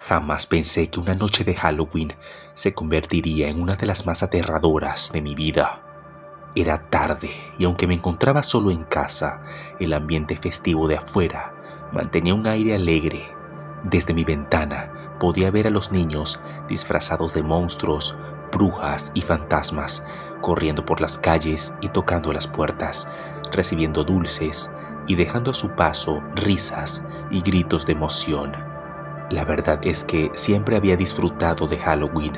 Jamás pensé que una noche de Halloween se convertiría en una de las más aterradoras de mi vida. Era tarde y aunque me encontraba solo en casa, el ambiente festivo de afuera mantenía un aire alegre. Desde mi ventana podía ver a los niños disfrazados de monstruos, brujas y fantasmas, corriendo por las calles y tocando las puertas, recibiendo dulces y dejando a su paso risas y gritos de emoción. La verdad es que siempre había disfrutado de Halloween.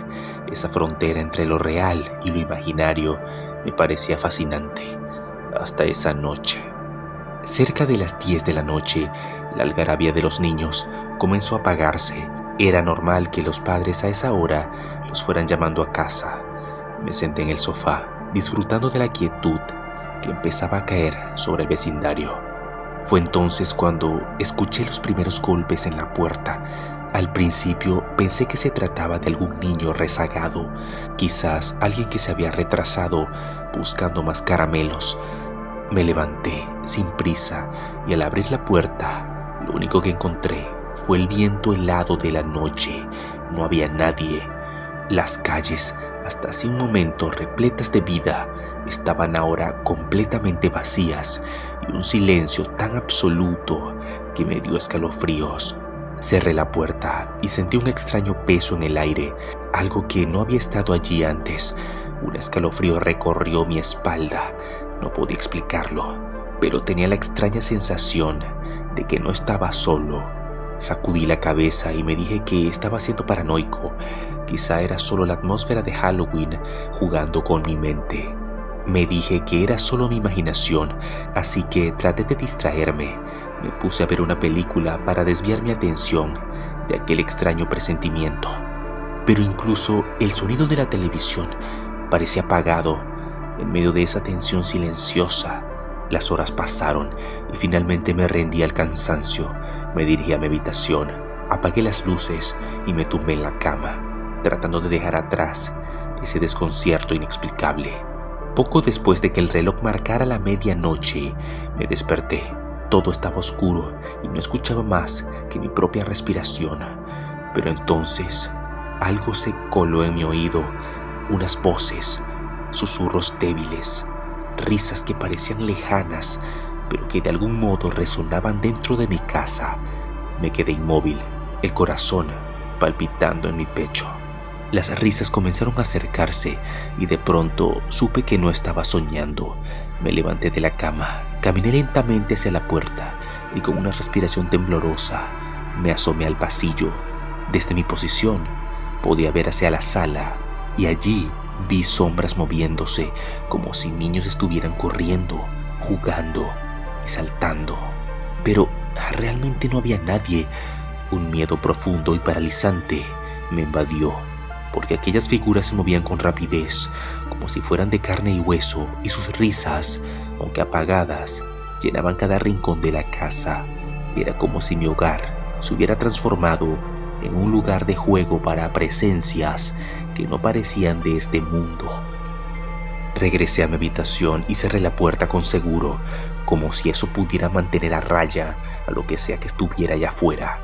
Esa frontera entre lo real y lo imaginario me parecía fascinante, hasta esa noche. Cerca de las 10 de la noche, la algarabía de los niños comenzó a apagarse. Era normal que los padres a esa hora los fueran llamando a casa. Me senté en el sofá, disfrutando de la quietud que empezaba a caer sobre el vecindario. Fue entonces cuando escuché los primeros golpes en la puerta. Al principio pensé que se trataba de algún niño rezagado, quizás alguien que se había retrasado buscando más caramelos. Me levanté sin prisa y al abrir la puerta, lo único que encontré fue el viento helado de la noche. No había nadie. Las calles, hasta hace un momento repletas de vida, estaban ahora completamente vacías y un silencio tan absoluto que me dio escalofríos. Cerré la puerta y sentí un extraño peso en el aire, algo que no había estado allí antes. Un escalofrío recorrió mi espalda. No podía explicarlo, pero tenía la extraña sensación de que no estaba solo. Sacudí la cabeza y me dije que estaba siendo paranoico. Quizá era solo la atmósfera de Halloween jugando con mi mente. Me dije que era solo mi imaginación, así que traté de distraerme. Me puse a ver una película para desviar mi atención de aquel extraño presentimiento. Pero incluso el sonido de la televisión parecía apagado en medio de esa tensión silenciosa. Las horas pasaron y finalmente me rendí al cansancio. Me dirigí a mi habitación, apagué las luces y me tumbé en la cama, tratando de dejar atrás ese desconcierto inexplicable. Poco después de que el reloj marcara la medianoche, me desperté. Todo estaba oscuro y no escuchaba más que mi propia respiración. Pero entonces, algo se coló en mi oído, unas voces, susurros débiles, risas que parecían lejanas, pero que de algún modo resonaban dentro de mi casa. Me quedé inmóvil, el corazón palpitando en mi pecho. Las risas comenzaron a acercarse y de pronto supe que no estaba soñando. Me levanté de la cama, caminé lentamente hacia la puerta y con una respiración temblorosa me asomé al pasillo. Desde mi posición podía ver hacia la sala y allí vi sombras moviéndose como si niños estuvieran corriendo, jugando y saltando. Pero realmente no había nadie. Un miedo profundo y paralizante me invadió, porque aquellas figuras se movían con rapidez, como si fueran de carne y hueso, y sus risas, aunque apagadas, llenaban cada rincón de la casa. Era como si mi hogar se hubiera transformado en un lugar de juego para presencias que no parecían de este mundo. Regresé a mi habitación y cerré la puerta con seguro, como si eso pudiera mantener a raya a lo que sea que estuviera allá afuera.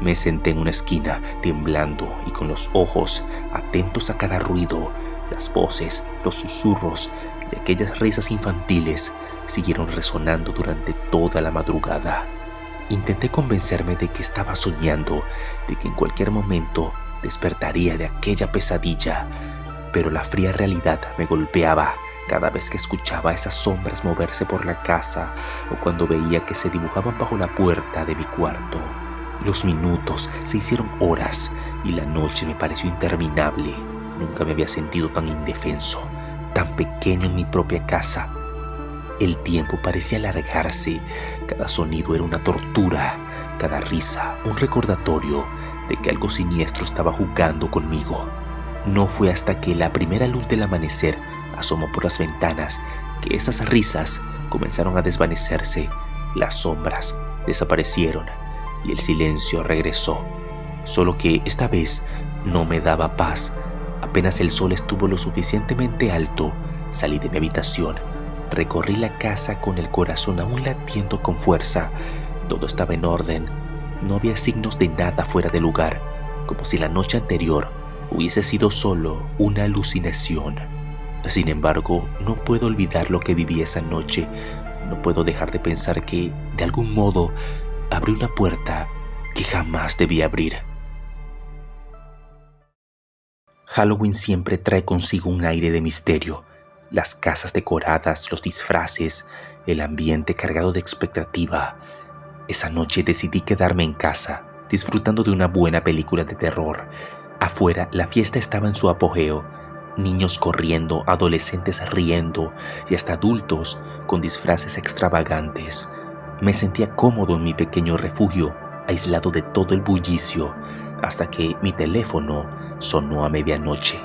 Me senté en una esquina, temblando y con los ojos atentos a cada ruido. Las voces, los susurros y aquellas risas infantiles siguieron resonando durante toda la madrugada. Intenté convencerme de que estaba soñando, de que en cualquier momento despertaría de aquella pesadilla, pero la fría realidad me golpeaba cada vez que escuchaba esas sombras moverse por la casa o cuando veía que se dibujaban bajo la puerta de mi cuarto. Los minutos se hicieron horas y la noche me pareció interminable. Nunca me había sentido tan indefenso, tan pequeño en mi propia casa. El tiempo parecía alargarse, cada sonido era una tortura, cada risa un recordatorio de que algo siniestro estaba jugando conmigo. No fue hasta que la primera luz del amanecer asomó por las ventanas que esas risas comenzaron a desvanecerse, las sombras desaparecieron y el silencio regresó. Solo que esta vez no me daba paz. Apenas el sol estuvo lo suficientemente alto, salí de mi habitación. Recorrí la casa con el corazón aún latiendo con fuerza. Todo estaba en orden. No había signos de nada fuera de lugar. como si la noche anterior hubiese sido solo una alucinación. Sin embargo, no puedo olvidar lo que viví esa noche. No puedo dejar de pensar que, de algún modo, abrí una puerta que jamás debí abrir. Halloween siempre trae consigo un aire de misterio. Las casas decoradas, los disfraces, el ambiente cargado de expectativa. Esa noche decidí quedarme en casa, disfrutando de una buena película de terror. Afuera, la fiesta estaba en su apogeo. Niños corriendo, adolescentes riendo y hasta adultos con disfraces extravagantes. Me sentía cómodo en mi pequeño refugio, aislado de todo el bullicio, hasta que mi teléfono sonó a medianoche.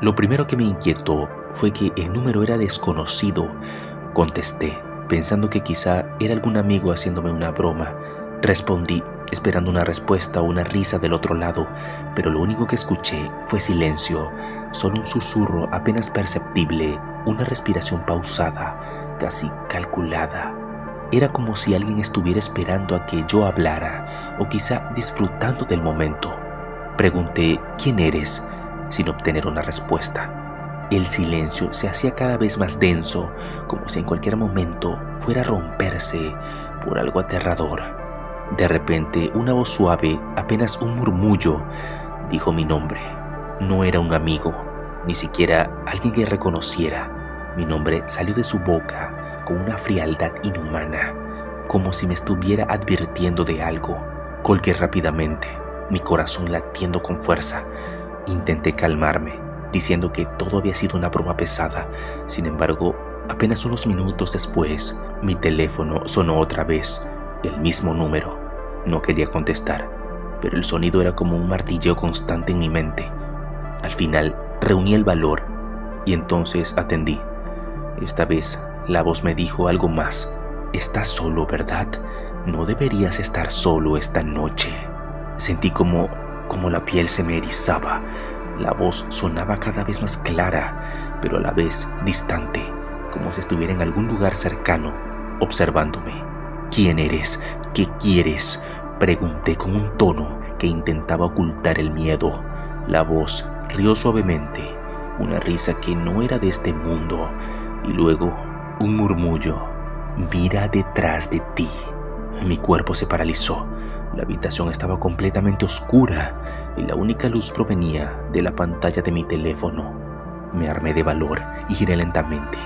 Lo primero que me inquietó fue que el número era desconocido. Contesté, pensando que quizá era algún amigo haciéndome una broma. Respondí, esperando una respuesta o una risa del otro lado, pero lo único que escuché fue silencio, solo un susurro apenas perceptible, una respiración pausada, casi calculada. Era como si alguien estuviera esperando a que yo hablara, o quizá disfrutando del momento. Pregunté, ¿quién eres?, sin obtener una respuesta. El silencio se hacía cada vez más denso, como si en cualquier momento fuera a romperse por algo aterrador. De repente, una voz suave, apenas un murmullo, dijo mi nombre. No era un amigo, ni siquiera alguien que reconociera. Mi nombre salió de su boca con una frialdad inhumana, como si me estuviera advirtiendo de algo. Colgué rápidamente, mi corazón latiendo con fuerza. Intenté calmarme, diciendo que todo había sido una broma pesada. Sin embargo, apenas unos minutos después, mi teléfono sonó otra vez. El mismo número. No quería contestar, pero el sonido era como un martilleo constante en mi mente. Al final, reuní el valor y entonces atendí. Esta vez, la voz me dijo algo más. «Estás solo, ¿verdad? No deberías estar solo esta noche». Sentí como la piel se me erizaba. La voz sonaba cada vez más clara, pero a la vez distante, como si estuviera en algún lugar cercano, observándome. «¿Quién eres? ¿Qué quieres?», pregunté con un tono que intentaba ocultar el miedo. La voz rió suavemente, una risa que no era de este mundo, y luego un murmullo. «Mira detrás de ti». Mi cuerpo se paralizó. La habitación estaba completamente oscura y la única luz provenía de la pantalla de mi teléfono. Me armé de valor y giré lentamente,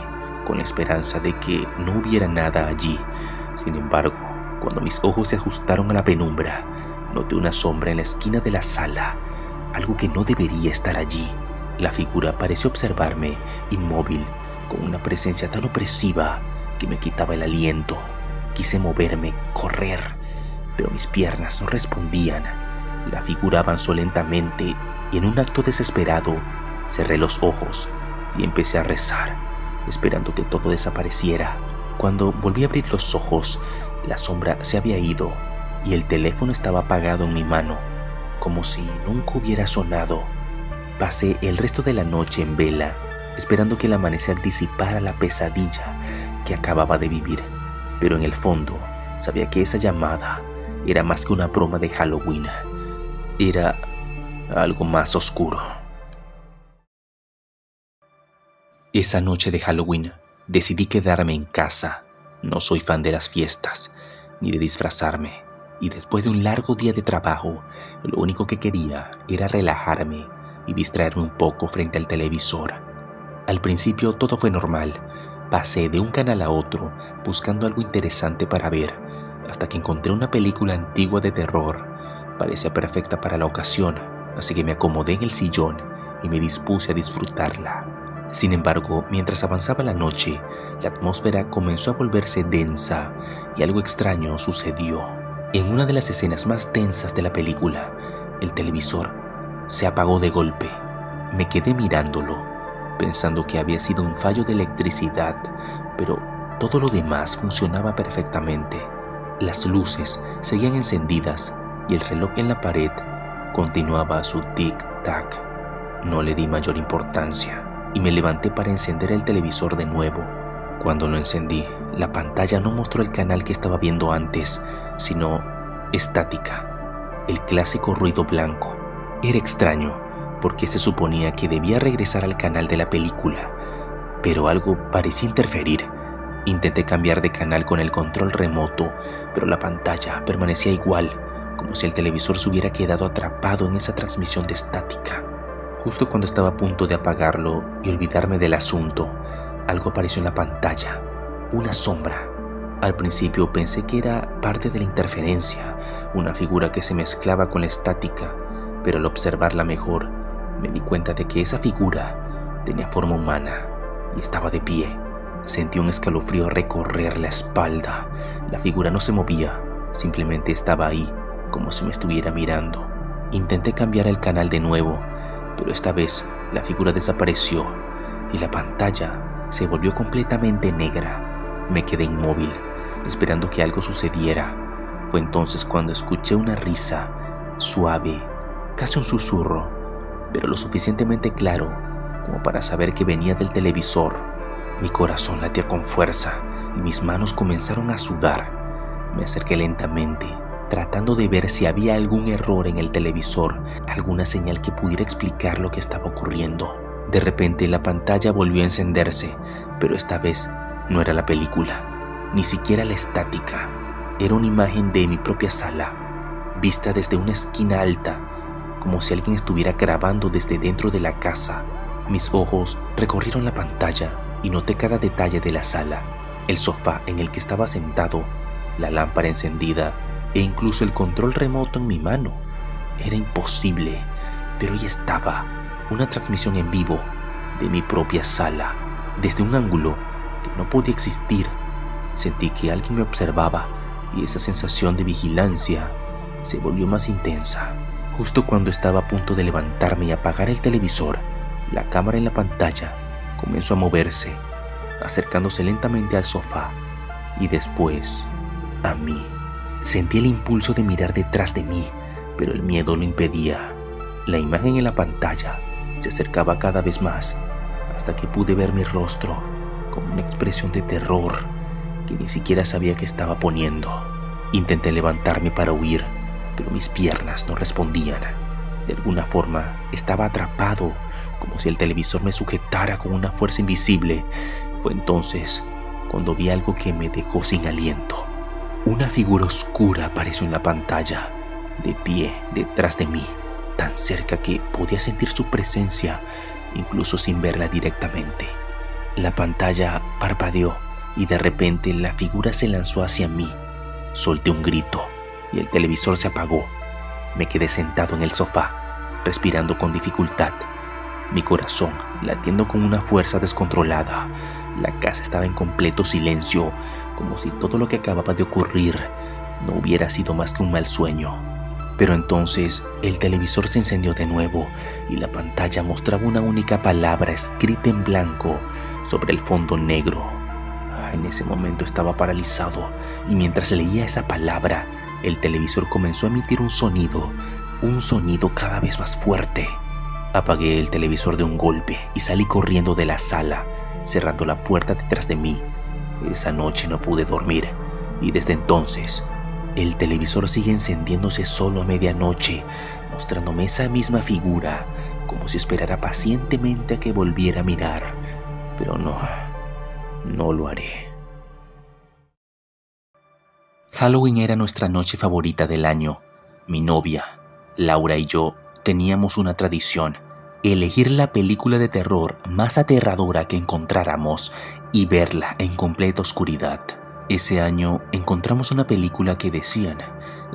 con la esperanza de que no hubiera nada allí. Sin embargo, cuando mis ojos se ajustaron a la penumbra, noté una sombra en la esquina de la sala, algo que no debería estar allí. La figura pareció observarme, inmóvil, con una presencia tan opresiva que me quitaba el aliento. Quise moverme, correr, pero mis piernas no respondían. La figura avanzó lentamente y en un acto desesperado cerré los ojos y empecé a rezar, esperando que todo desapareciera. Cuando volví a abrir los ojos, la sombra se había ido y el teléfono estaba apagado en mi mano, como si nunca hubiera sonado. Pasé el resto de la noche en vela, esperando que el amanecer disipara la pesadilla que acababa de vivir. Pero en el fondo, sabía que esa llamada era más que una broma de Halloween. Era algo más oscuro. Esa noche de Halloween decidí quedarme en casa. No soy fan de las fiestas, ni de disfrazarme. Y después de un largo día de trabajo, lo único que quería era relajarme y distraerme un poco frente al televisor. Al principio todo fue normal. Pasé de un canal a otro buscando algo interesante para ver, hasta que encontré una película antigua de terror. Parecía perfecta para la ocasión, así que me acomodé en el sillón y me dispuse a disfrutarla. Sin embargo, mientras avanzaba la noche, la atmósfera comenzó a volverse densa y algo extraño sucedió. En una de las escenas más tensas de la película, el televisor se apagó de golpe. Me quedé mirándolo, pensando que había sido un fallo de electricidad, pero todo lo demás funcionaba perfectamente. Las luces seguían encendidas y el reloj en la pared continuaba su tic-tac. No le di mayor importancia y me levanté para encender el televisor de nuevo. Cuando lo encendí, la pantalla no mostró el canal que estaba viendo antes, sino estática, el clásico ruido blanco. Era extraño, porque se suponía que debía regresar al canal de la película, pero algo parecía interferir. Intenté cambiar de canal con el control remoto, pero la pantalla permanecía igual, como si el televisor se hubiera quedado atrapado en esa transmisión de estática. Justo cuando estaba a punto de apagarlo y olvidarme del asunto, algo apareció en la pantalla, una sombra. Al principio pensé que era parte de la interferencia, una figura que se mezclaba con la estática, pero al observarla mejor, me di cuenta de que esa figura tenía forma humana y estaba de pie. Sentí un escalofrío recorrer la espalda. La figura no se movía, simplemente estaba ahí, como si me estuviera mirando. Intenté cambiar el canal de nuevo, pero esta vez la figura desapareció y la pantalla se volvió completamente negra. Me quedé inmóvil, esperando que algo sucediera. Fue entonces cuando escuché una risa suave, casi un susurro, pero lo suficientemente claro como para saber que venía del televisor. Mi corazón latía con fuerza y mis manos comenzaron a sudar. Me acerqué lentamente, tratando de ver si había algún error en el televisor, alguna señal que pudiera explicar lo que estaba ocurriendo. De repente la pantalla volvió a encenderse, pero esta vez no era la película, ni siquiera la estática. Era una imagen de mi propia sala, vista desde una esquina alta, como si alguien estuviera grabando desde dentro de la casa. Mis ojos recorrieron la pantalla y noté cada detalle de la sala, el sofá en el que estaba sentado, la lámpara encendida e incluso el control remoto en mi mano. Era imposible, pero ahí estaba, una transmisión en vivo de mi propia sala, desde un ángulo que no podía existir. Sentí que alguien me observaba y esa sensación de vigilancia se volvió más intensa. Justo cuando estaba a punto de levantarme y apagar el televisor, la cámara en la pantalla comenzó a moverse, acercándose lentamente al sofá y después a mí. Sentí el impulso de mirar detrás de mí, pero el miedo lo impedía. La imagen en la pantalla se acercaba cada vez más, hasta que pude ver mi rostro con una expresión de terror que ni siquiera sabía que estaba poniendo. Intenté levantarme para huir, pero mis piernas no respondían. De alguna forma estaba atrapado, como si el televisor me sujetara con una fuerza invisible. Fue entonces cuando vi algo que me dejó sin aliento. Una figura oscura apareció en la pantalla, de pie detrás de mí, tan cerca que podía sentir su presencia, incluso sin verla directamente. La pantalla parpadeó y de repente la figura se lanzó hacia mí. Solté un grito y el televisor se apagó. Me quedé sentado en el sofá, respirando con dificultad, mi corazón latiendo con una fuerza descontrolada. La casa estaba en completo silencio, como si todo lo que acababa de ocurrir no hubiera sido más que un mal sueño. Pero entonces el televisor se encendió de nuevo y la pantalla mostraba una única palabra escrita en blanco sobre el fondo negro. En ese momento estaba paralizado y mientras leía esa palabra, el televisor comenzó a emitir un sonido cada vez más fuerte. Apagué el televisor de un golpe y salí corriendo de la sala, cerrando la puerta detrás de mí. Esa noche no pude dormir y desde entonces el televisor sigue encendiéndose solo a medianoche, mostrándome esa misma figura, como si esperara pacientemente a que volviera a mirar. Pero no lo haré. Halloween era nuestra noche favorita del año. Mi novia, Laura, y yo teníamos una tradición: elegir la película de terror más aterradora que encontráramos y verla en completa oscuridad. Ese año encontramos una película que decían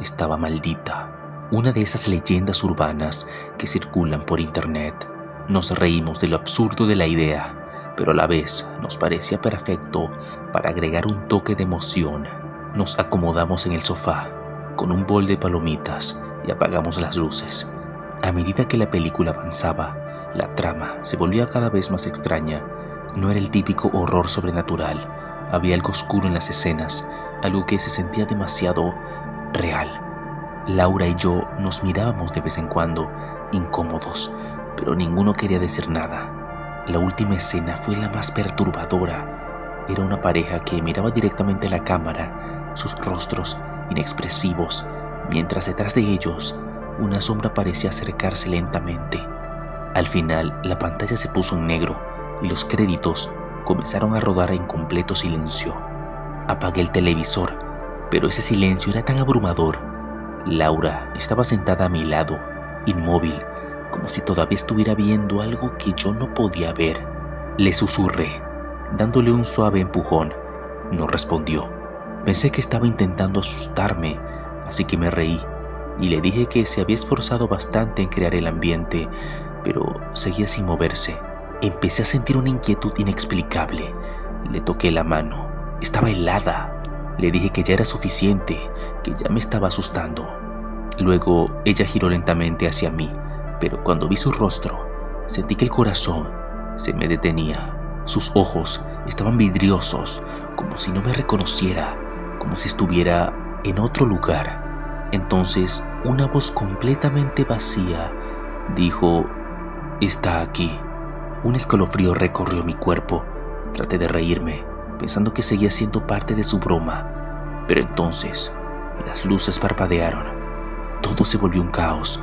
estaba maldita, una de esas leyendas urbanas que circulan por internet. Nos reímos de lo absurdo de la idea, pero a la vez nos parecía perfecto para agregar un toque de emoción. Nos acomodamos en el sofá con un bol de palomitas y apagamos las luces. A medida que la película avanzaba, la trama se volvía cada vez más extraña. No era el típico horror sobrenatural. Había algo oscuro en las escenas, algo que se sentía demasiado real. Laura y yo nos mirábamos de vez en cuando, incómodos, pero ninguno quería decir nada. La última escena fue la más perturbadora. Era una pareja que miraba directamente a la cámara, sus rostros inexpresivos, mientras detrás de ellos una sombra parecía acercarse lentamente. Al final, la pantalla se puso en negro y los créditos comenzaron a rodar en completo silencio. Apagué el televisor, pero ese silencio era tan abrumador. Laura estaba sentada a mi lado, inmóvil, como si todavía estuviera viendo algo que yo no podía ver. Le susurré, dándole un suave empujón. No respondió. Pensé que estaba intentando asustarme, así que me reí y le dije que se había esforzado bastante en crear el ambiente, pero seguía sin moverse. Empecé a sentir una inquietud inexplicable. Le toqué la mano. Estaba helada. Le dije que ya era suficiente, que ya me estaba asustando. Luego ella giró lentamente hacia mí, pero cuando vi su rostro, sentí que el corazón se me detenía. Sus ojos estaban vidriosos, como si no me reconociera, como si estuviera en otro lugar. Entonces, una voz completamente vacía dijo: «Está aquí». Un escalofrío recorrió mi cuerpo. Traté de reírme, pensando que seguía siendo parte de su broma. Pero entonces, las luces parpadearon. Todo se volvió un caos.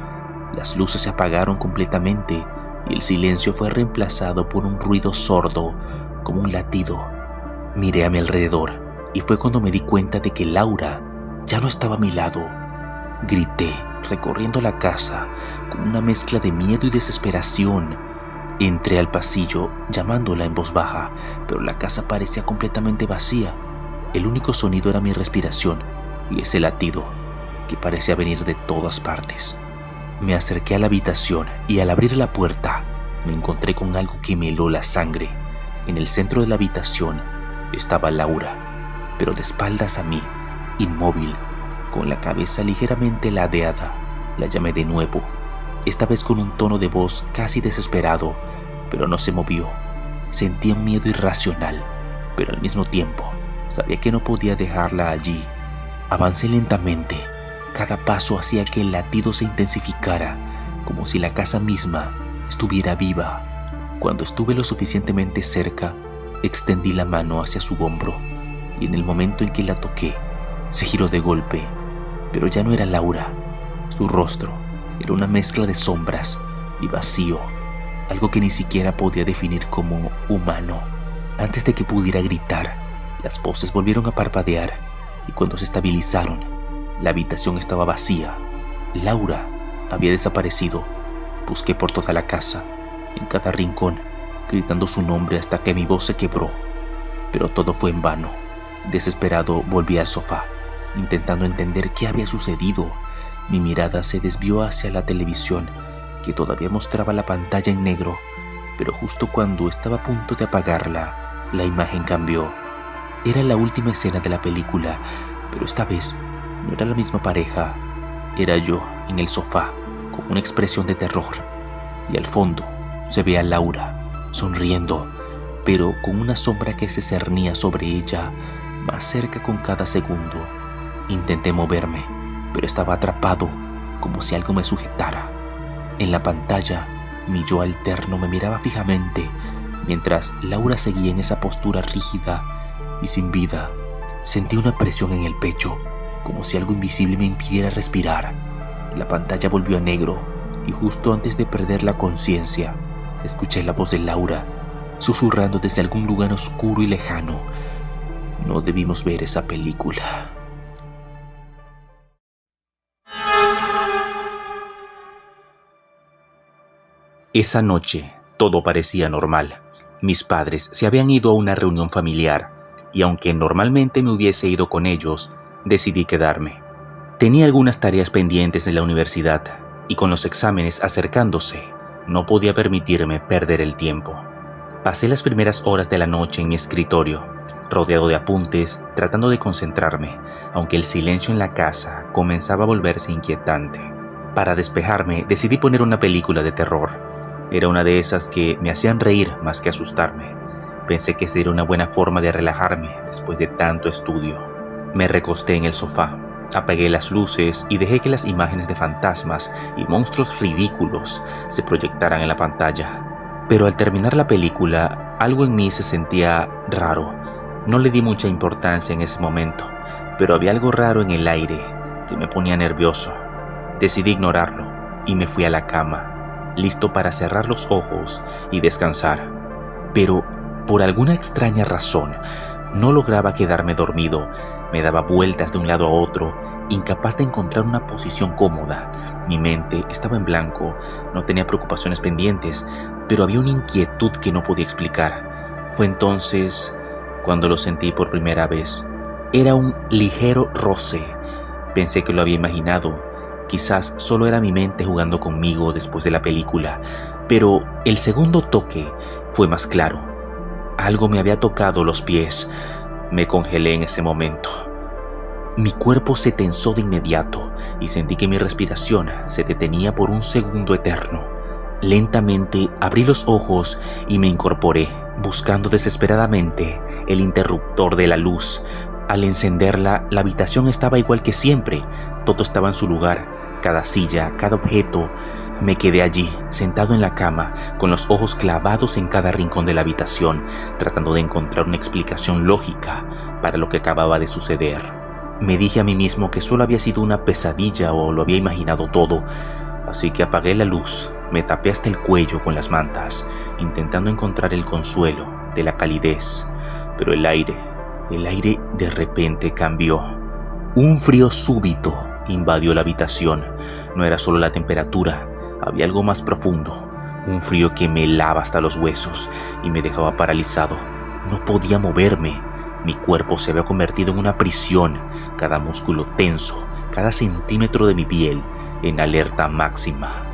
Las luces se apagaron completamente y el silencio fue reemplazado por un ruido sordo, como un latido. Miré a mi alrededor y fue cuando me di cuenta de que Laura ya no estaba a mi lado. Grité, recorriendo la casa, con una mezcla de miedo y desesperación. Entré al pasillo, llamándola en voz baja, pero la casa parecía completamente vacía. El único sonido era mi respiración y ese latido que parecía venir de todas partes. Me acerqué a la habitación y al abrir la puerta me encontré con algo que me heló la sangre. En el centro de la habitación estaba Laura, pero de espaldas a mí, inmóvil, con la cabeza ligeramente ladeada. La llamé de nuevo, esta vez con un tono de voz casi desesperado, pero no se movió. Sentía un miedo irracional, pero al mismo tiempo sabía que no podía dejarla allí. Avancé lentamente. Cada paso hacía que el latido se intensificara, como si la casa misma estuviera viva. Cuando estuve lo suficientemente cerca, extendí la mano hacia su hombro, y en el momento en que la toqué, se giró de golpe, pero ya no era Laura. Su rostro era una mezcla de sombras y vacío, algo que ni siquiera podía definir como humano. Antes de que pudiera gritar, las voces volvieron a parpadear, y cuando se estabilizaron, la habitación estaba vacía. Laura había desaparecido. Busqué por toda la casa, en cada rincón, gritando su nombre hasta que mi voz se quebró. Pero todo fue en vano. Desesperado volví al sofá, intentando entender qué había sucedido. Mi mirada se desvió hacia la televisión, que todavía mostraba la pantalla en negro, pero justo cuando estaba a punto de apagarla, la imagen cambió. Era la última escena de la película, pero esta vez no era la misma pareja. Era yo en el sofá, con una expresión de terror, y al fondo se veía a Laura, sonriendo, pero con una sombra que se cernía sobre ella, más cerca con cada segundo. Intenté moverme, pero estaba atrapado, como si algo me sujetara. En la pantalla, mi yo alterno me miraba fijamente, mientras Laura seguía en esa postura rígida y sin vida. Sentí una presión en el pecho, como si algo invisible me impidiera respirar. La pantalla volvió a negro y justo antes de perder la conciencia, escuché la voz de Laura susurrando desde algún lugar oscuro y lejano: «No debimos ver esa película». Esa noche todo parecía normal. Mis padres se habían ido a una reunión familiar y aunque normalmente me hubiese ido con ellos, decidí quedarme. Tenía algunas tareas pendientes en la universidad y con los exámenes acercándose, no podía permitirme perder el tiempo. Pasé las primeras horas de la noche en mi escritorio, rodeado de apuntes, tratando de concentrarme, aunque el silencio en la casa comenzaba a volverse inquietante. Para despejarme, decidí poner una película de terror. Era una de esas que me hacían reír más que asustarme. Pensé que sería una buena forma de relajarme después de tanto estudio. Me recosté en el sofá, apagué las luces y dejé que las imágenes de fantasmas y monstruos ridículos se proyectaran en la pantalla. Pero al terminar la película, algo en mí se sentía raro. No le di mucha importancia en ese momento, pero había algo raro en el aire que me ponía nervioso. Decidí ignorarlo y me fui a la cama, listo para cerrar los ojos y descansar. Pero, por alguna extraña razón, no lograba quedarme dormido. Me daba vueltas de un lado a otro, incapaz de encontrar una posición cómoda. Mi mente estaba en blanco, no tenía preocupaciones pendientes, pero había una inquietud que no podía explicar. Fue entonces cuando lo sentí por primera vez. Era un ligero roce. Pensé que lo había imaginado. Quizás solo era mi mente jugando conmigo después de la película, pero el segundo toque fue más claro. Algo me había tocado los pies. Me congelé en ese momento. Mi cuerpo se tensó de inmediato y sentí que mi respiración se detenía por un segundo eterno. Lentamente abrí los ojos y me incorporé, buscando desesperadamente el interruptor de la luz. Al encenderla, la habitación estaba igual que siempre. Todo estaba en su lugar, cada silla, cada objeto. Me quedé allí, sentado en la cama, con los ojos clavados en cada rincón de la habitación, tratando de encontrar una explicación lógica para lo que acababa de suceder. Me dije a mí mismo que solo había sido una pesadilla o lo había imaginado todo, así que apagué la luz, me tapé hasta el cuello con las mantas, intentando encontrar el consuelo de la calidez. Pero el aire de repente cambió. Un frío súbito invadió la habitación. No era solo la temperatura, había algo más profundo, un frío que me helaba hasta los huesos y me dejaba paralizado. No podía moverme. Mi cuerpo se había convertido en una prisión, cada músculo tenso, cada centímetro de mi piel en alerta máxima.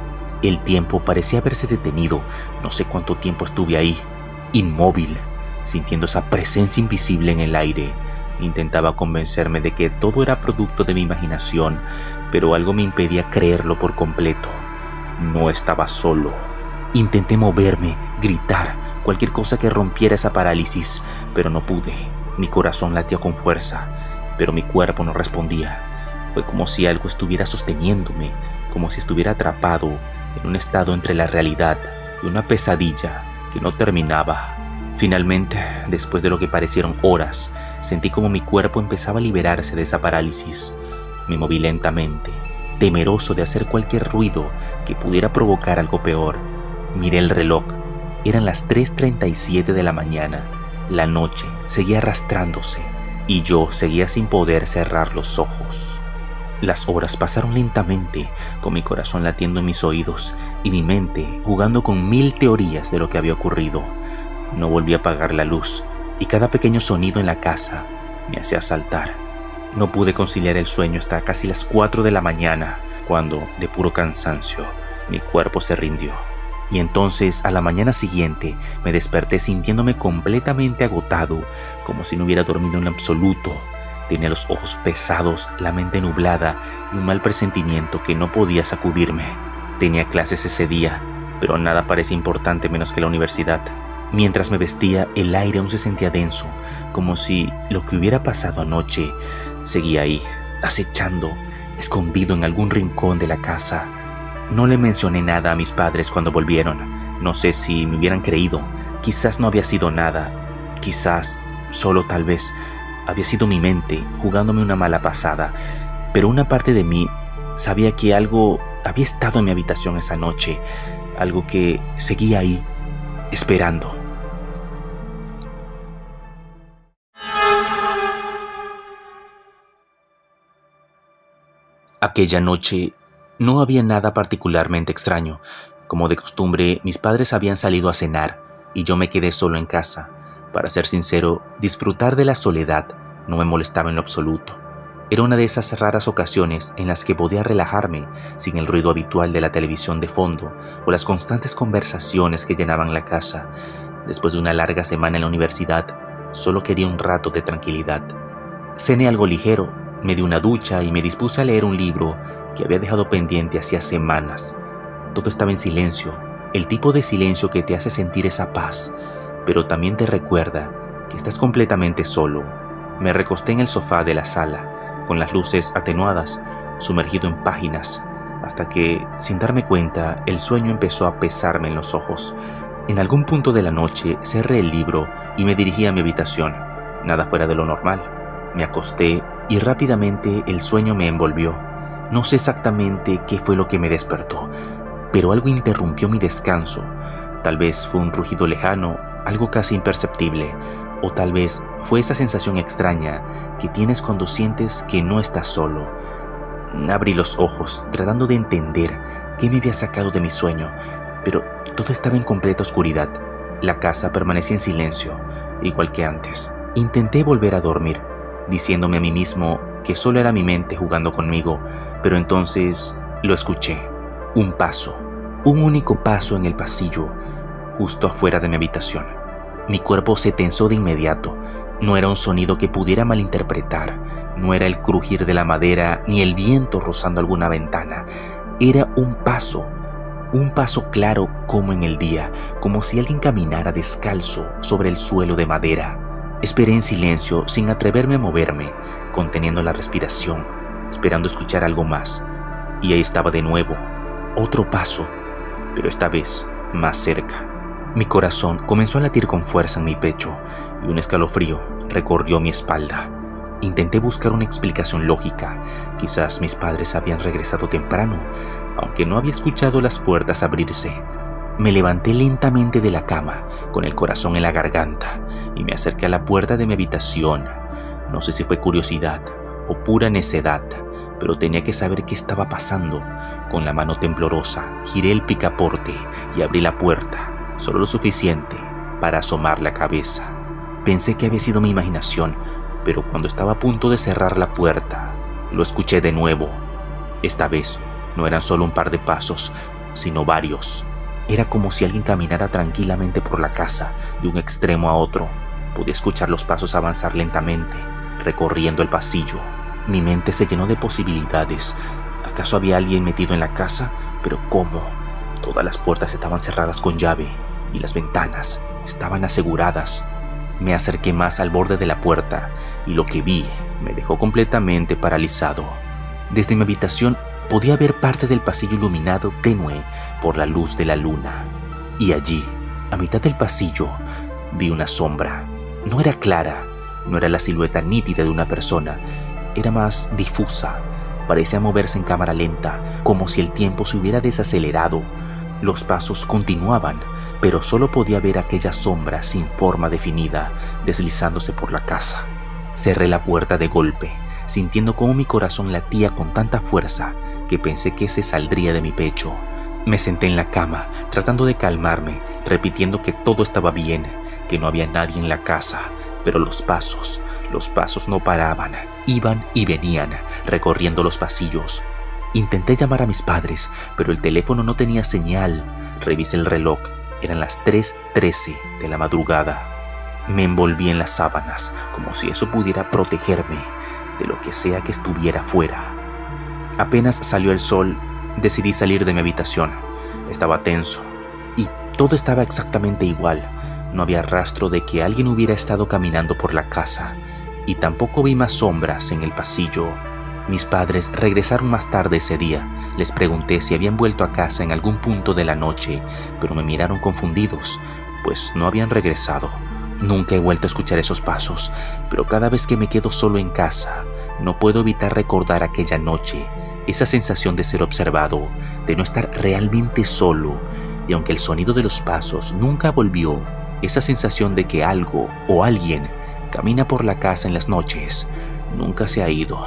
El tiempo parecía haberse detenido. No sé cuánto tiempo estuve ahí, inmóvil, sintiendo esa presencia invisible en el aire. Intentaba convencerme de que todo era producto de mi imaginación, pero algo me impedía creerlo por completo. No estaba solo. Intenté moverme, gritar, cualquier cosa que rompiera esa parálisis, pero no pude. Mi corazón latía con fuerza, pero mi cuerpo no respondía. Fue como si algo estuviera sosteniéndome, como si estuviera atrapado en un estado entre la realidad y una pesadilla que no terminaba. Finalmente, después de lo que parecieron horas, sentí como mi cuerpo empezaba a liberarse de esa parálisis. Me moví lentamente, temeroso de hacer cualquier ruido que pudiera provocar algo peor. Miré el reloj. Eran las 3:37 de la mañana. La noche seguía arrastrándose y yo seguía sin poder cerrar los ojos. Las horas pasaron lentamente, con mi corazón latiendo en mis oídos y mi mente jugando con 1000 teorías de lo que había ocurrido. No volví a apagar la luz y cada pequeño sonido en la casa me hacía saltar. No pude conciliar el sueño hasta casi las 4 de la mañana, cuando, de puro cansancio, mi cuerpo se rindió. Y entonces, a la mañana siguiente, me desperté sintiéndome completamente agotado, como si no hubiera dormido en absoluto. Tenía los ojos pesados, la mente nublada y un mal presentimiento que no podía sacudirme. Tenía clases ese día, pero nada parecía importante menos que la universidad. Mientras me vestía, el aire aún se sentía denso, como si lo que hubiera pasado anoche seguía ahí, acechando, escondido en algún rincón de la casa. No le mencioné nada a mis padres cuando volvieron. No sé si me hubieran creído. Quizás no había sido nada. Quizás, solo tal vez, había sido mi mente jugándome una mala pasada. Pero una parte de mí sabía que algo había estado en mi habitación esa noche. Algo que seguía ahí, esperando. Aquella noche no había nada particularmente extraño. Como de costumbre, mis padres habían salido a cenar y yo me quedé solo en casa. Para ser sincero, disfrutar de la soledad no me molestaba en lo absoluto. Era una de esas raras ocasiones en las que podía relajarme sin el ruido habitual de la televisión de fondo o las constantes conversaciones que llenaban la casa. Después de una larga semana en la universidad, solo quería un rato de tranquilidad. Cené algo ligero, me di una ducha y me dispuse a leer un libro que había dejado pendiente hacía semanas. Todo estaba en silencio, el tipo de silencio que te hace sentir esa paz, pero también te recuerda que estás completamente solo. Me recosté en el sofá de la sala, con las luces atenuadas, sumergido en páginas, hasta que, sin darme cuenta, el sueño empezó a pesarme en los ojos. En algún punto de la noche cerré el libro y me dirigí a mi habitación. Nada fuera de lo normal. Me acosté y rápidamente el sueño me envolvió. No sé exactamente qué fue lo que me despertó, pero algo interrumpió mi descanso. Tal vez fue un rugido lejano, algo casi imperceptible, o tal vez fue esa sensación extraña que tienes cuando sientes que no estás solo. Abrí los ojos, tratando de entender qué me había sacado de mi sueño, pero todo estaba en completa oscuridad. La casa permanecía en silencio, igual que antes. Intenté volver a dormir, diciéndome a mí mismo que solo era mi mente jugando conmigo, pero entonces lo escuché. Un paso, un único paso en el pasillo, justo afuera de mi habitación. Mi cuerpo se tensó de inmediato. No era un sonido que pudiera malinterpretar, no era el crujir de la madera ni el viento rozando alguna ventana. Era un paso claro como en el día, como si alguien caminara descalzo sobre el suelo de madera. Esperé en silencio, sin atreverme a moverme, conteniendo la respiración, esperando escuchar algo más. Y ahí estaba de nuevo, otro paso, pero esta vez más cerca. Mi corazón comenzó a latir con fuerza en mi pecho y un escalofrío recorrió mi espalda. Intenté buscar una explicación lógica. Quizás mis padres habían regresado temprano, aunque no había escuchado las puertas abrirse. Me levanté lentamente de la cama, con el corazón en la garganta, y me acerqué a la puerta de mi habitación. No sé si fue curiosidad o pura necedad, pero tenía que saber qué estaba pasando. Con la mano temblorosa, giré el picaporte y abrí la puerta, solo lo suficiente para asomar la cabeza. Pensé que había sido mi imaginación, pero cuando estaba a punto de cerrar la puerta, lo escuché de nuevo. Esta vez no eran solo un par de pasos, sino varios. Era como si alguien caminara tranquilamente por la casa, de un extremo a otro. Podía escuchar los pasos avanzar lentamente, recorriendo el pasillo. Mi mente se llenó de posibilidades. ¿Acaso había alguien metido en la casa? ¿Pero cómo? Todas las puertas estaban cerradas con llave y las ventanas estaban aseguradas. Me acerqué más al borde de la puerta y lo que vi me dejó completamente paralizado. Desde mi habitación podía ver parte del pasillo iluminado tenue por la luz de la luna. Y allí, a mitad del pasillo, vi una sombra. No era clara, no era la silueta nítida de una persona, era más difusa. Parecía moverse en cámara lenta, como si el tiempo se hubiera desacelerado. Los pasos continuaban, pero solo podía ver aquella sombra sin forma definida, deslizándose por la casa. Cerré la puerta de golpe, sintiendo cómo mi corazón latía con tanta fuerza que pensé que se saldría de mi pecho. Me senté en la cama, tratando de calmarme, repitiendo que todo estaba bien, que no había nadie en la casa, pero los pasos no paraban, iban y venían, recorriendo los pasillos. Intenté llamar a mis padres, pero el teléfono no tenía señal. Revisé el reloj, eran las 3:13 de la madrugada. Me envolví en las sábanas, como si eso pudiera protegerme de lo que sea que estuviera fuera. Apenas salió el sol, decidí salir de mi habitación. Estaba tenso, y todo estaba exactamente igual. No había rastro de que alguien hubiera estado caminando por la casa, y tampoco vi más sombras en el pasillo. Mis padres regresaron más tarde ese día. Les pregunté si habían vuelto a casa en algún punto de la noche, pero me miraron confundidos, pues no habían regresado. Nunca he vuelto a escuchar esos pasos, pero cada vez que me quedo solo en casa, no puedo evitar recordar aquella noche, esa sensación de ser observado, de no estar realmente solo, y aunque el sonido de los pasos nunca volvió, esa sensación de que algo o alguien camina por la casa en las noches, nunca se ha ido.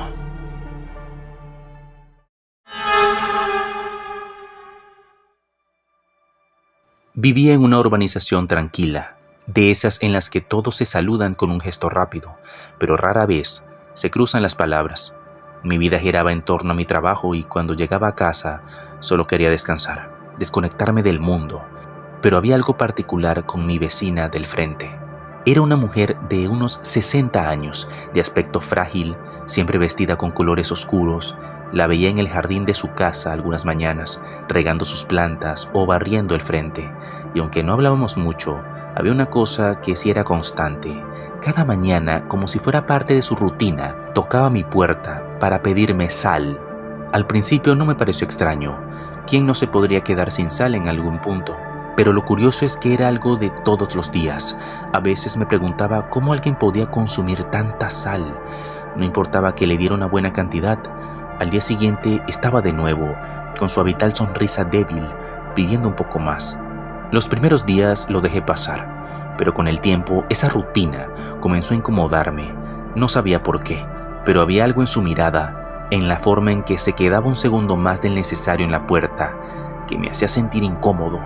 Vivía en una urbanización tranquila, de esas en las que todos se saludan con un gesto rápido, pero rara vez se cruzan las palabras. Mi vida giraba en torno a mi trabajo y cuando llegaba a casa solo quería descansar, desconectarme del mundo. Pero había algo particular con mi vecina del frente. Era una mujer de unos 60 años, de aspecto frágil, siempre vestida con colores oscuros. La veía en el jardín de su casa algunas mañanas, regando sus plantas o barriendo el frente. Y aunque no hablábamos mucho, había una cosa que sí era constante. Cada mañana, como si fuera parte de su rutina, tocaba mi puerta para pedirme sal. Al principio no me pareció extraño. ¿Quién no se podría quedar sin sal en algún punto? Pero lo curioso es que era algo de todos los días. A veces me preguntaba cómo alguien podía consumir tanta sal. No importaba que le diera una buena cantidad, Al día siguiente estaba de nuevo, con su habitual sonrisa débil, pidiendo un poco más. Los primeros días lo dejé pasar, pero con el tiempo esa rutina comenzó a incomodarme. No sabía por qué, pero había algo en su mirada, en la forma en que se quedaba un segundo más del necesario en la puerta, que me hacía sentir incómodo.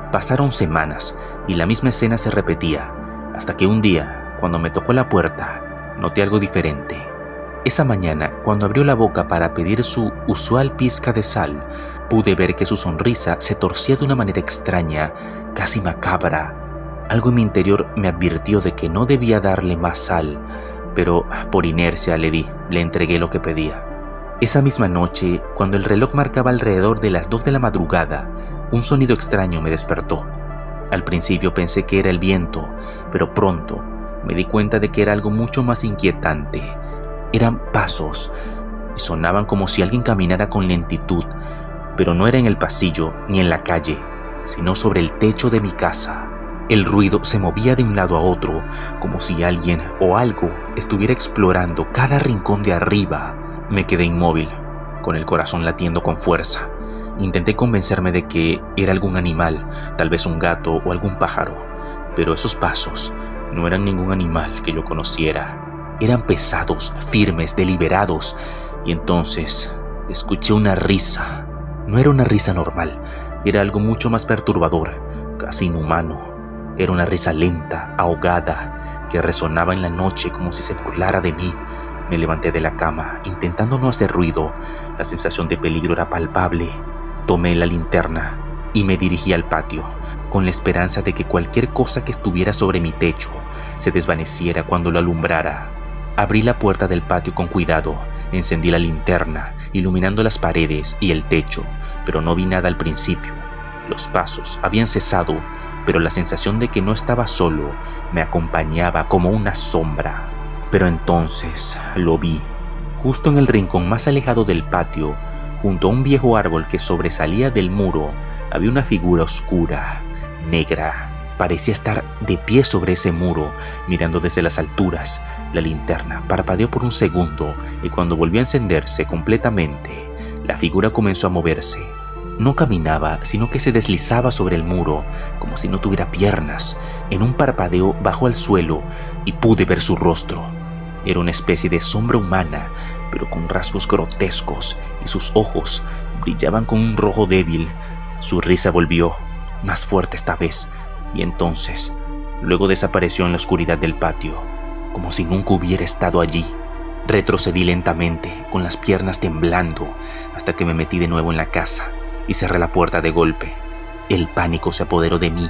Pasaron semanas y la misma escena se repetía, hasta que un día, cuando me tocó la puerta, noté algo diferente. Esa mañana, cuando abrió la boca para pedir su usual pizca de sal, pude ver que su sonrisa se torcía de una manera extraña, casi macabra. Algo en mi interior me advirtió de que no debía darle más sal, pero por inercia le entregué lo que pedía. Esa misma noche, cuando el reloj marcaba alrededor de las 2 de la madrugada, un sonido extraño me despertó. Al principio pensé que era el viento, pero pronto me di cuenta de que era algo mucho más inquietante. Eran pasos y sonaban como si alguien caminara con lentitud, pero no era en el pasillo ni en la calle, sino sobre el techo de mi casa. El ruido se movía de un lado a otro, como si alguien o algo estuviera explorando cada rincón de arriba. Me quedé inmóvil, con el corazón latiendo con fuerza. Intenté convencerme de que era algún animal, tal vez un gato o algún pájaro, pero esos pasos no eran ningún animal que yo conociera. Eran pesados, firmes, deliberados, y entonces escuché una risa. No era una risa normal, era algo mucho más perturbador, casi inhumano. Era una risa lenta, ahogada, que resonaba en la noche como si se burlara de mí. Me levanté de la cama, intentando no hacer ruido. La sensación de peligro era palpable. Tomé la linterna y me dirigí al patio, con la esperanza de que cualquier cosa que estuviera sobre mi techo se desvaneciera cuando lo alumbrara. Abrí la puerta del patio con cuidado, encendí la linterna, iluminando las paredes y el techo, pero no vi nada al principio. Los pasos habían cesado, pero la sensación de que no estaba solo me acompañaba como una sombra. Pero entonces lo vi, justo en el rincón más alejado del patio, junto a un viejo árbol que sobresalía del muro, había una figura oscura, negra. Parecía estar de pie sobre ese muro, mirando desde las alturas. La linterna parpadeó por un segundo y cuando volvió a encenderse completamente, la figura comenzó a moverse. No caminaba, sino que se deslizaba sobre el muro, como si no tuviera piernas. En un parpadeo bajó al suelo y pude ver su rostro. Era una especie de sombra humana, pero con rasgos grotescos, y sus ojos brillaban con un rojo débil. Su risa volvió, más fuerte esta vez, y entonces, luego desapareció en la oscuridad del patio, como si nunca hubiera estado allí. Retrocedí lentamente, con las piernas temblando, hasta que me metí de nuevo en la casa y cerré la puerta de golpe. El pánico se apoderó de mí,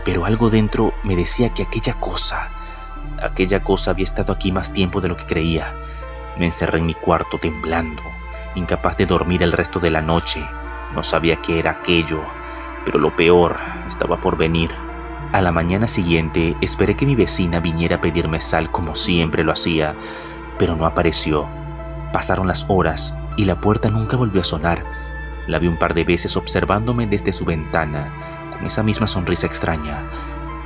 pero algo dentro me decía que aquella cosa había estado aquí más tiempo de lo que creía. Me encerré en mi cuarto temblando, incapaz de dormir el resto de la noche. No sabía qué era aquello, pero lo peor estaba por venir. A la mañana siguiente esperé que mi vecina viniera a pedirme sal como siempre lo hacía, pero no apareció. Pasaron las horas y la puerta nunca volvió a sonar. La vi un par de veces observándome desde su ventana, con esa misma sonrisa extraña,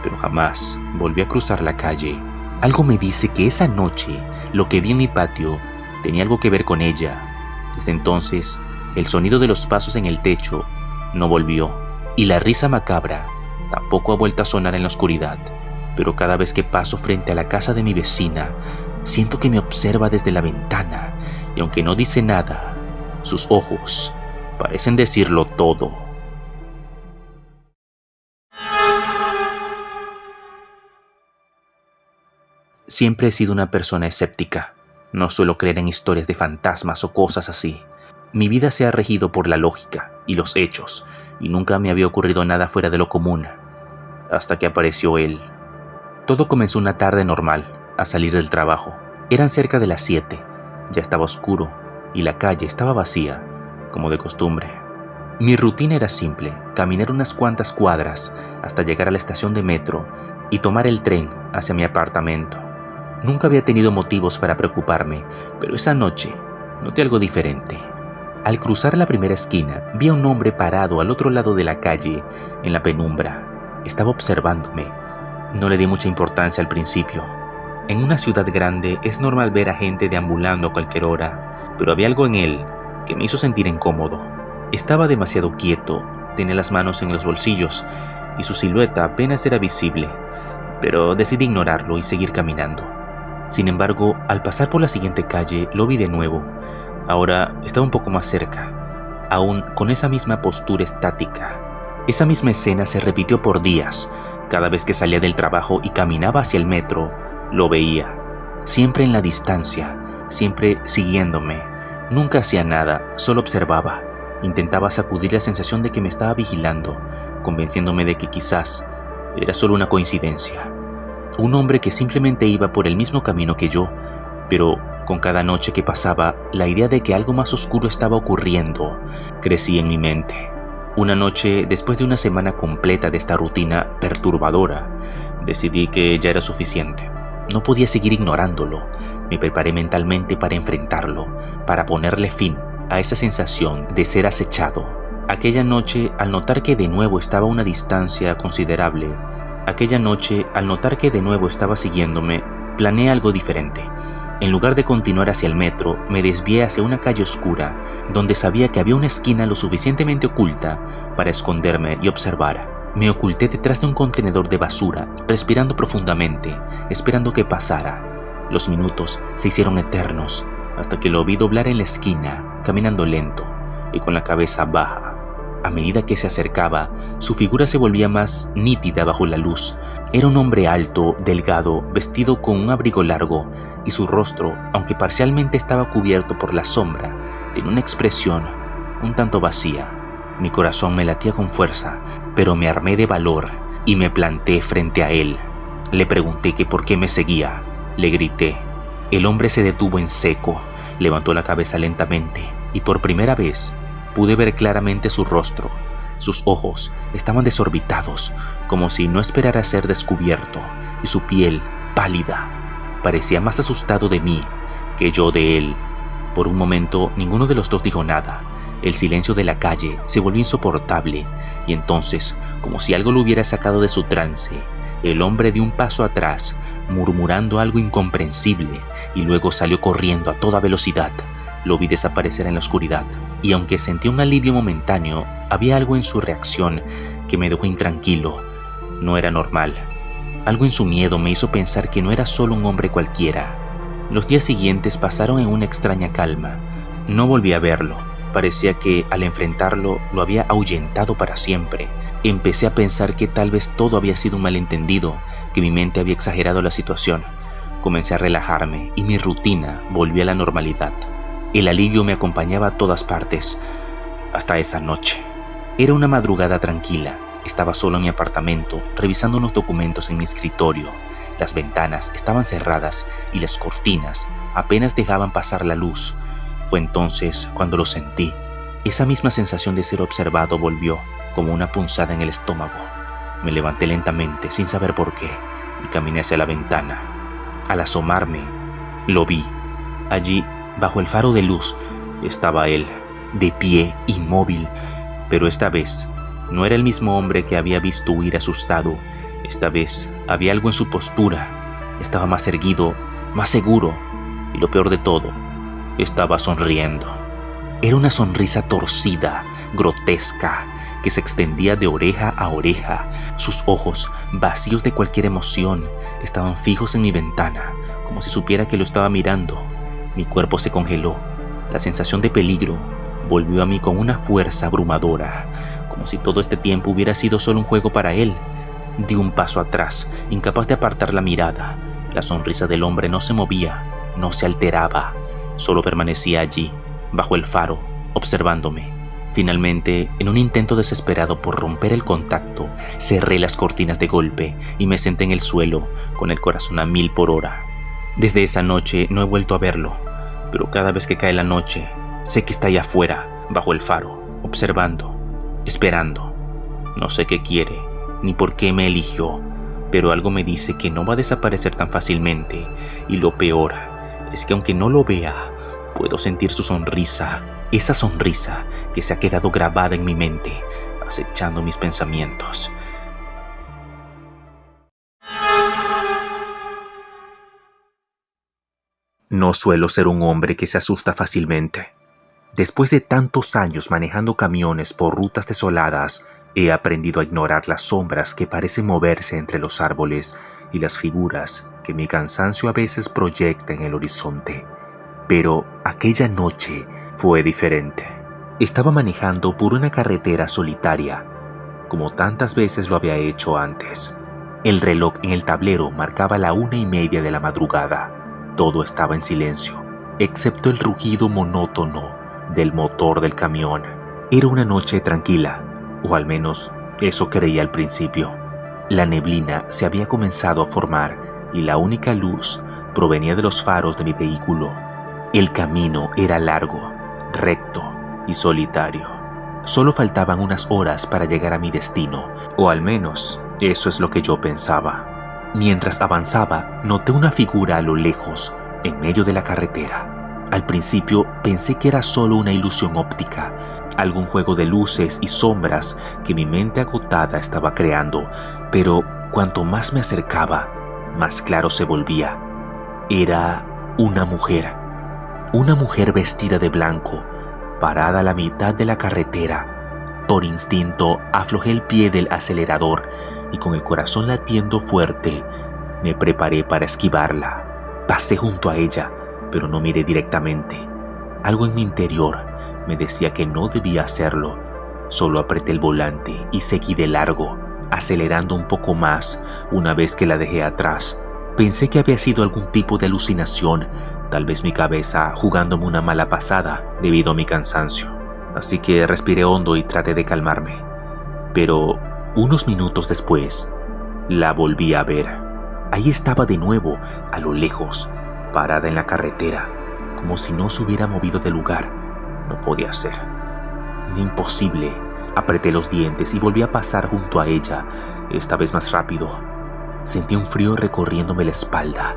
pero jamás volví a cruzar la calle. Algo me dice que esa noche, lo que vi en mi patio, tenía algo que ver con ella. Desde entonces, el sonido de los pasos en el techo no volvió, y la risa macabra tampoco ha vuelto a sonar en la oscuridad. Pero cada vez que paso frente a la casa de mi vecina, siento que me observa desde la ventana, y aunque no dice nada, sus ojos parecen decirlo todo. Siempre he sido una persona escéptica. No suelo creer en historias de fantasmas o cosas así. Mi vida se ha regido por la lógica y los hechos, y nunca me había ocurrido nada fuera de lo común, hasta que apareció él. Todo comenzó una tarde normal, a salir del trabajo. Eran cerca de las 7, ya estaba oscuro, y la calle estaba vacía, como de costumbre. Mi rutina era simple, caminar unas cuantas cuadras hasta llegar a la estación de metro y tomar el tren hacia mi apartamento. Nunca había tenido motivos para preocuparme, pero esa noche noté algo diferente. Al cruzar la primera esquina, vi a un hombre parado al otro lado de la calle, en la penumbra. Estaba observándome. No le di mucha importancia al principio. En una ciudad grande es normal ver a gente deambulando a cualquier hora, pero había algo en él que me hizo sentir incómodo. Estaba demasiado quieto, tenía las manos en los bolsillos y su silueta apenas era visible, pero decidí ignorarlo y seguir caminando. Sin embargo, al pasar por la siguiente calle lo vi de nuevo. Ahora estaba un poco más cerca, aún con esa misma postura estática. Esa misma escena se repitió por días. Cada vez que salía del trabajo y caminaba hacia el metro, lo veía. Siempre en la distancia, siempre siguiéndome. Nunca hacía nada, solo observaba. Intentaba sacudir la sensación de que me estaba vigilando, convenciéndome de que quizás era solo una coincidencia. Un hombre que simplemente iba por el mismo camino que yo, pero con cada noche que pasaba, la idea de que algo más oscuro estaba ocurriendo crecía en mi mente. Una noche, después de una semana completa de esta rutina perturbadora, decidí que ya era suficiente. No podía seguir ignorándolo. Me preparé mentalmente para enfrentarlo, para ponerle fin a esa sensación de ser acechado. Aquella noche, al notar que de nuevo estaba a una distancia considerable, siguiéndome, planeé algo diferente. En lugar de continuar hacia el metro, me desvié hacia una calle oscura, donde sabía que había una esquina lo suficientemente oculta para esconderme y observar. Me oculté detrás de un contenedor de basura, respirando profundamente, esperando que pasara. Los minutos se hicieron eternos, hasta que lo vi doblar en la esquina, caminando lento y con la cabeza baja. A medida que se acercaba, su figura se volvía más nítida bajo la luz. Era un hombre alto, delgado, vestido con un abrigo largo, y su rostro, aunque parcialmente estaba cubierto por la sombra, tenía una expresión un tanto vacía. Mi corazón me latía con fuerza, pero me armé de valor y me planté frente a él. Le pregunté que por qué me seguía. Le grité. El hombre se detuvo en seco, levantó la cabeza lentamente y por primera vez pude ver claramente su rostro. Sus ojos estaban desorbitados, como si no esperara ser descubierto, y su piel, pálida, parecía más asustado de mí que yo de él. Por un momento, ninguno de los dos dijo nada. El silencio de la calle se volvió insoportable, y entonces, como si algo lo hubiera sacado de su trance, el hombre dio un paso atrás, murmurando algo incomprensible, y luego salió corriendo a toda velocidad. Lo vi desaparecer en la oscuridad, y aunque sentí un alivio momentáneo, había algo en su reacción que me dejó intranquilo. No era normal. Algo en su miedo me hizo pensar que no era solo un hombre cualquiera. Los días siguientes pasaron en una extraña calma. No volví a verlo. Parecía que al enfrentarlo lo había ahuyentado para siempre. Empecé a pensar que tal vez todo había sido un malentendido, que mi mente había exagerado la situación. Comencé a relajarme y mi rutina volvió a la normalidad. El alivio me acompañaba a todas partes, hasta esa noche. Era una madrugada tranquila. Estaba solo en mi apartamento, revisando unos documentos en mi escritorio. Las ventanas estaban cerradas y las cortinas apenas dejaban pasar la luz. Fue entonces cuando lo sentí. Esa misma sensación de ser observado volvió, como una punzada en el estómago. Me levanté lentamente, sin saber por qué, y caminé hacia la ventana. Al asomarme, lo vi. Allí, bajo el faro de luz, estaba él, de pie, inmóvil, pero esta vez no era el mismo hombre que había visto huir asustado. Esta vez había algo en su postura. Estaba más erguido, más seguro, y lo peor de todo, estaba sonriendo. Era una sonrisa torcida, grotesca, que se extendía de oreja a oreja. Sus ojos, vacíos de cualquier emoción, estaban fijos en mi ventana, como si supiera que lo estaba mirando. Mi cuerpo se congeló. La sensación de peligro volvió a mí con una fuerza abrumadora, como si todo este tiempo hubiera sido solo un juego para él. Di un paso atrás, incapaz de apartar la mirada. La sonrisa del hombre no se movía, no se alteraba, solo permanecía allí, bajo el faro, observándome. Finalmente, en un intento desesperado por romper el contacto, cerré las cortinas de golpe y me senté en el suelo, con el corazón a 1000 por hora. Desde esa noche no he vuelto a verlo, pero cada vez que cae la noche, sé que está allá afuera, bajo el faro, observando, esperando. No sé qué quiere, ni por qué me eligió, pero algo me dice que no va a desaparecer tan fácilmente, y lo peor es que aunque no lo vea, puedo sentir su sonrisa, esa sonrisa que se ha quedado grabada en mi mente, acechando mis pensamientos. No suelo ser un hombre que se asusta fácilmente. Después de tantos años manejando camiones por rutas desoladas, he aprendido a ignorar las sombras que parecen moverse entre los árboles y las figuras que mi cansancio a veces proyecta en el horizonte. Pero aquella noche fue diferente. Estaba manejando por una carretera solitaria, como tantas veces lo había hecho antes. El reloj en el tablero marcaba la 1:30 de la madrugada. Todo estaba en silencio, excepto el rugido monótono del motor del camión. Era una noche tranquila, o al menos eso creía al principio. La neblina se había comenzado a formar y la única luz provenía de los faros de mi vehículo. El camino era largo, recto y solitario. Solo faltaban unas horas para llegar a mi destino, o al menos eso es lo que yo pensaba. Mientras avanzaba, noté una figura a lo lejos, en medio de la carretera. Al principio pensé que era solo una ilusión óptica, algún juego de luces y sombras que mi mente agotada estaba creando, pero cuanto más me acercaba, más claro se volvía. Era una mujer vestida de blanco, parada a la mitad de la carretera. Por instinto aflojé el pie del acelerador y con el corazón latiendo fuerte, me preparé para esquivarla. Pasé junto a ella, pero no miré directamente. Algo en mi interior me decía que no debía hacerlo. Solo apreté el volante y seguí de largo, acelerando un poco más una vez que la dejé atrás. Pensé que había sido algún tipo de alucinación, tal vez mi cabeza jugándome una mala pasada debido a mi cansancio. Así que respiré hondo y traté de calmarme. Pero unos minutos después, la volví a ver. Ahí estaba de nuevo, a lo lejos, parada en la carretera, como si no se hubiera movido del lugar. No podía ser. Imposible. Apreté los dientes y volví a pasar junto a ella, esta vez más rápido. Sentí un frío recorriéndome la espalda.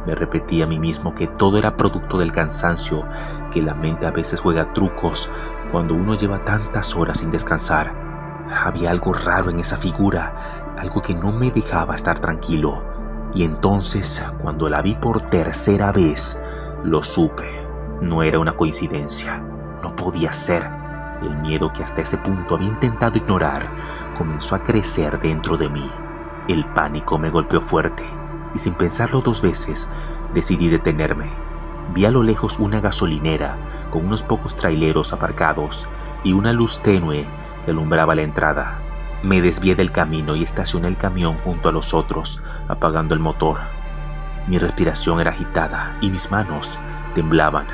Me repetí a mí mismo que todo era producto del cansancio, que la mente a veces juega trucos cuando uno lleva tantas horas sin descansar. Había algo raro en esa figura, algo que no me dejaba estar tranquilo. Y entonces, cuando la vi por tercera vez, lo supe. No era una coincidencia. No podía ser. El miedo que hasta ese punto había intentado ignorar comenzó a crecer dentro de mí. El pánico me golpeó fuerte y sin pensarlo dos veces decidí detenerme. Vi a lo lejos una gasolinera con unos pocos traileros aparcados y una luz tenue que alumbraba la entrada. Me desvié del camino y estacioné el camión junto a los otros, apagando el motor. Mi respiración era agitada y mis manos temblaban.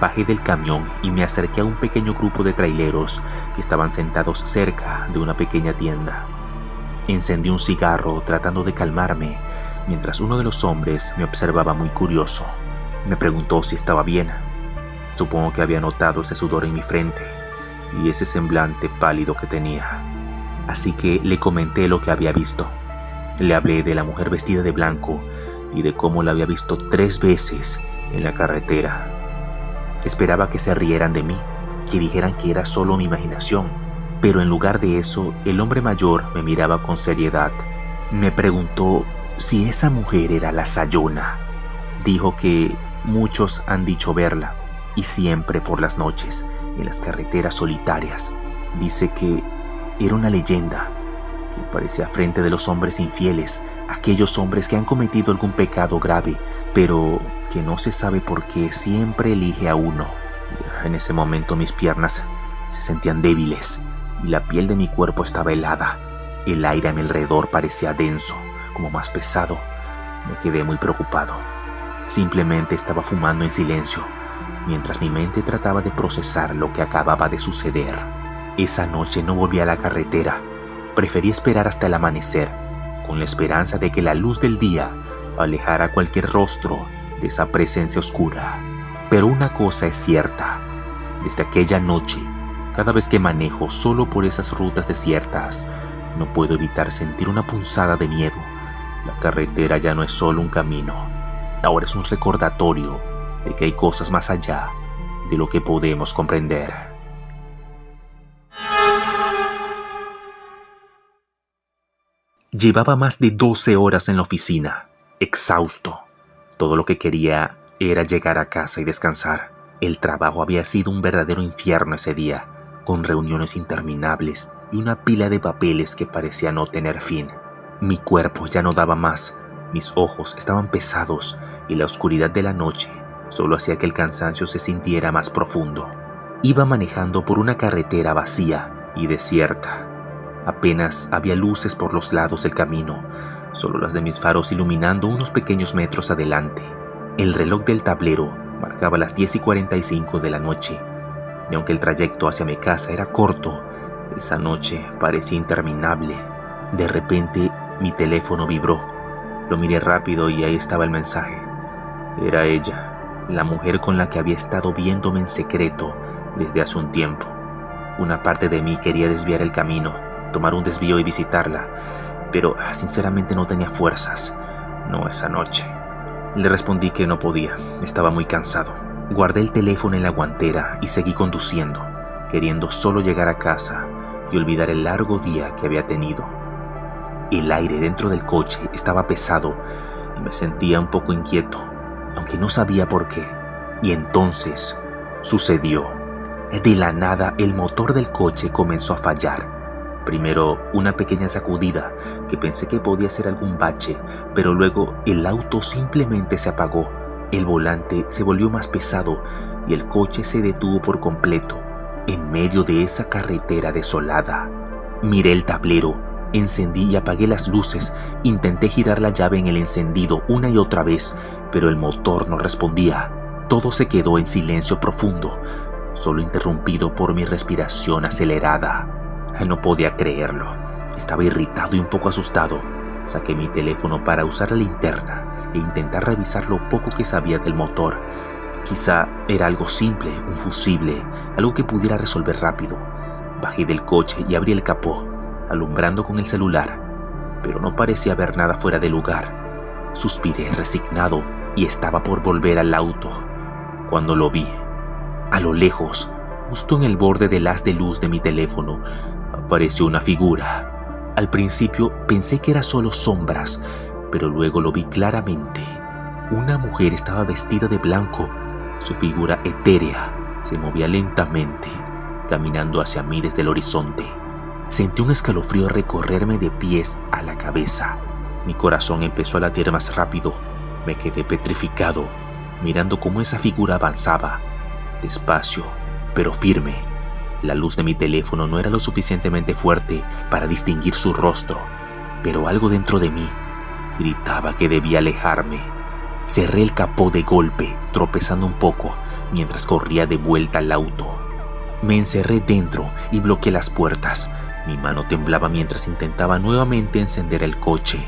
Bajé del camión y me acerqué a un pequeño grupo de traileros que estaban sentados cerca de una pequeña tienda. Encendí un cigarro tratando de calmarme, mientras uno de los hombres me observaba muy curioso. Me preguntó si estaba bien. Supongo que había notado ese sudor en mi frente y ese semblante pálido que tenía. Así que le comenté lo que había visto. Le hablé de la mujer vestida de blanco y de cómo la había visto 3 veces en la carretera. Esperaba que se rieran de mí, que dijeran que era solo mi imaginación, pero en lugar de eso, el hombre mayor me miraba con seriedad. Me preguntó si esa mujer era la Sayona. Dijo que muchos han dicho verla, y siempre por las noches, en las carreteras solitarias. Dice que era una leyenda, que aparecía frente de los hombres infieles, aquellos hombres que han cometido algún pecado grave, pero que no se sabe por qué siempre elige a uno. En ese momento mis piernas se sentían débiles y la piel de mi cuerpo estaba helada. El aire a mi alrededor parecía denso, como más pesado. Me quedé muy preocupado. Simplemente estaba fumando en silencio, mientras mi mente trataba de procesar lo que acababa de suceder. Esa noche no volví a la carretera. Preferí esperar hasta el amanecer, con la esperanza de que la luz del día alejara cualquier rostro de esa presencia oscura. Pero una cosa es cierta. Desde aquella noche, cada vez que manejo solo por esas rutas desiertas, no puedo evitar sentir una punzada de miedo. La carretera ya no es solo un camino. Ahora es un recordatorio de que hay cosas más allá de lo que podemos comprender. Llevaba más de 12 horas en la oficina, exhausto. Todo lo que quería era llegar a casa y descansar. El trabajo había sido un verdadero infierno ese día, con reuniones interminables y una pila de papeles que parecía no tener fin. Mi cuerpo ya no daba más, mis ojos estaban pesados y la oscuridad de la noche solo hacía que el cansancio se sintiera más profundo. Iba manejando por una carretera vacía y desierta. Apenas había luces por los lados del camino, solo las de mis faros iluminando unos pequeños metros adelante. El reloj del tablero marcaba las 10:45 de la noche, y aunque el trayecto hacia mi casa era corto, esa noche parecía interminable. De repente, mi teléfono vibró. Lo miré rápido y ahí estaba el mensaje. Era ella, la mujer con la que había estado viéndome en secreto desde hace un tiempo. Una parte de mí quería desviar el camino, tomar un desvío y visitarla, pero sinceramente no tenía fuerzas. No esa noche. Le respondí que no podía, estaba muy cansado. Guardé el teléfono en la guantera y seguí conduciendo, queriendo solo llegar a casa y olvidar el largo día que había tenido. El aire dentro del coche estaba pesado y me sentía un poco inquieto, aunque no sabía por qué. Y entonces sucedió. De la nada el motor del coche comenzó a fallar. Primero una pequeña sacudida que pensé que podía ser algún bache, pero luego el auto simplemente se apagó. El volante se volvió más pesado y el coche se detuvo por completo en medio de esa carretera desolada. Miré el tablero, encendí y apagué las luces. Intenté girar la llave en el encendido una y otra vez, pero el motor no respondía. Todo se quedó en silencio profundo, solo interrumpido por mi respiración acelerada. No podía creerlo. Estaba irritado y un poco asustado. Saqué mi teléfono para usar la linterna e intentar revisar lo poco que sabía del motor. Quizá era algo simple, un fusible, algo que pudiera resolver rápido. Bajé del coche y abrí el capó, alumbrando con el celular, pero no parecía haber nada fuera de lugar. Suspiré resignado y estaba por volver al auto cuando lo vi. A lo lejos, justo en el borde del haz de luz de mi teléfono, apareció una figura. Al principio pensé que eran solo sombras, pero luego lo vi claramente. Una mujer estaba vestida de blanco. Su figura etérea se movía lentamente, caminando hacia mí desde el horizonte. Sentí un escalofrío recorrerme de pies a la cabeza. Mi corazón empezó a latir más rápido. Me quedé petrificado, mirando cómo esa figura avanzaba, despacio, pero firme. La luz de mi teléfono no era lo suficientemente fuerte para distinguir su rostro, pero algo dentro de mí gritaba que debía alejarme. Cerré el capó de golpe, tropezando un poco, mientras corría de vuelta al auto. Me encerré dentro y bloqueé las puertas. Mi mano temblaba mientras intentaba nuevamente encender el coche.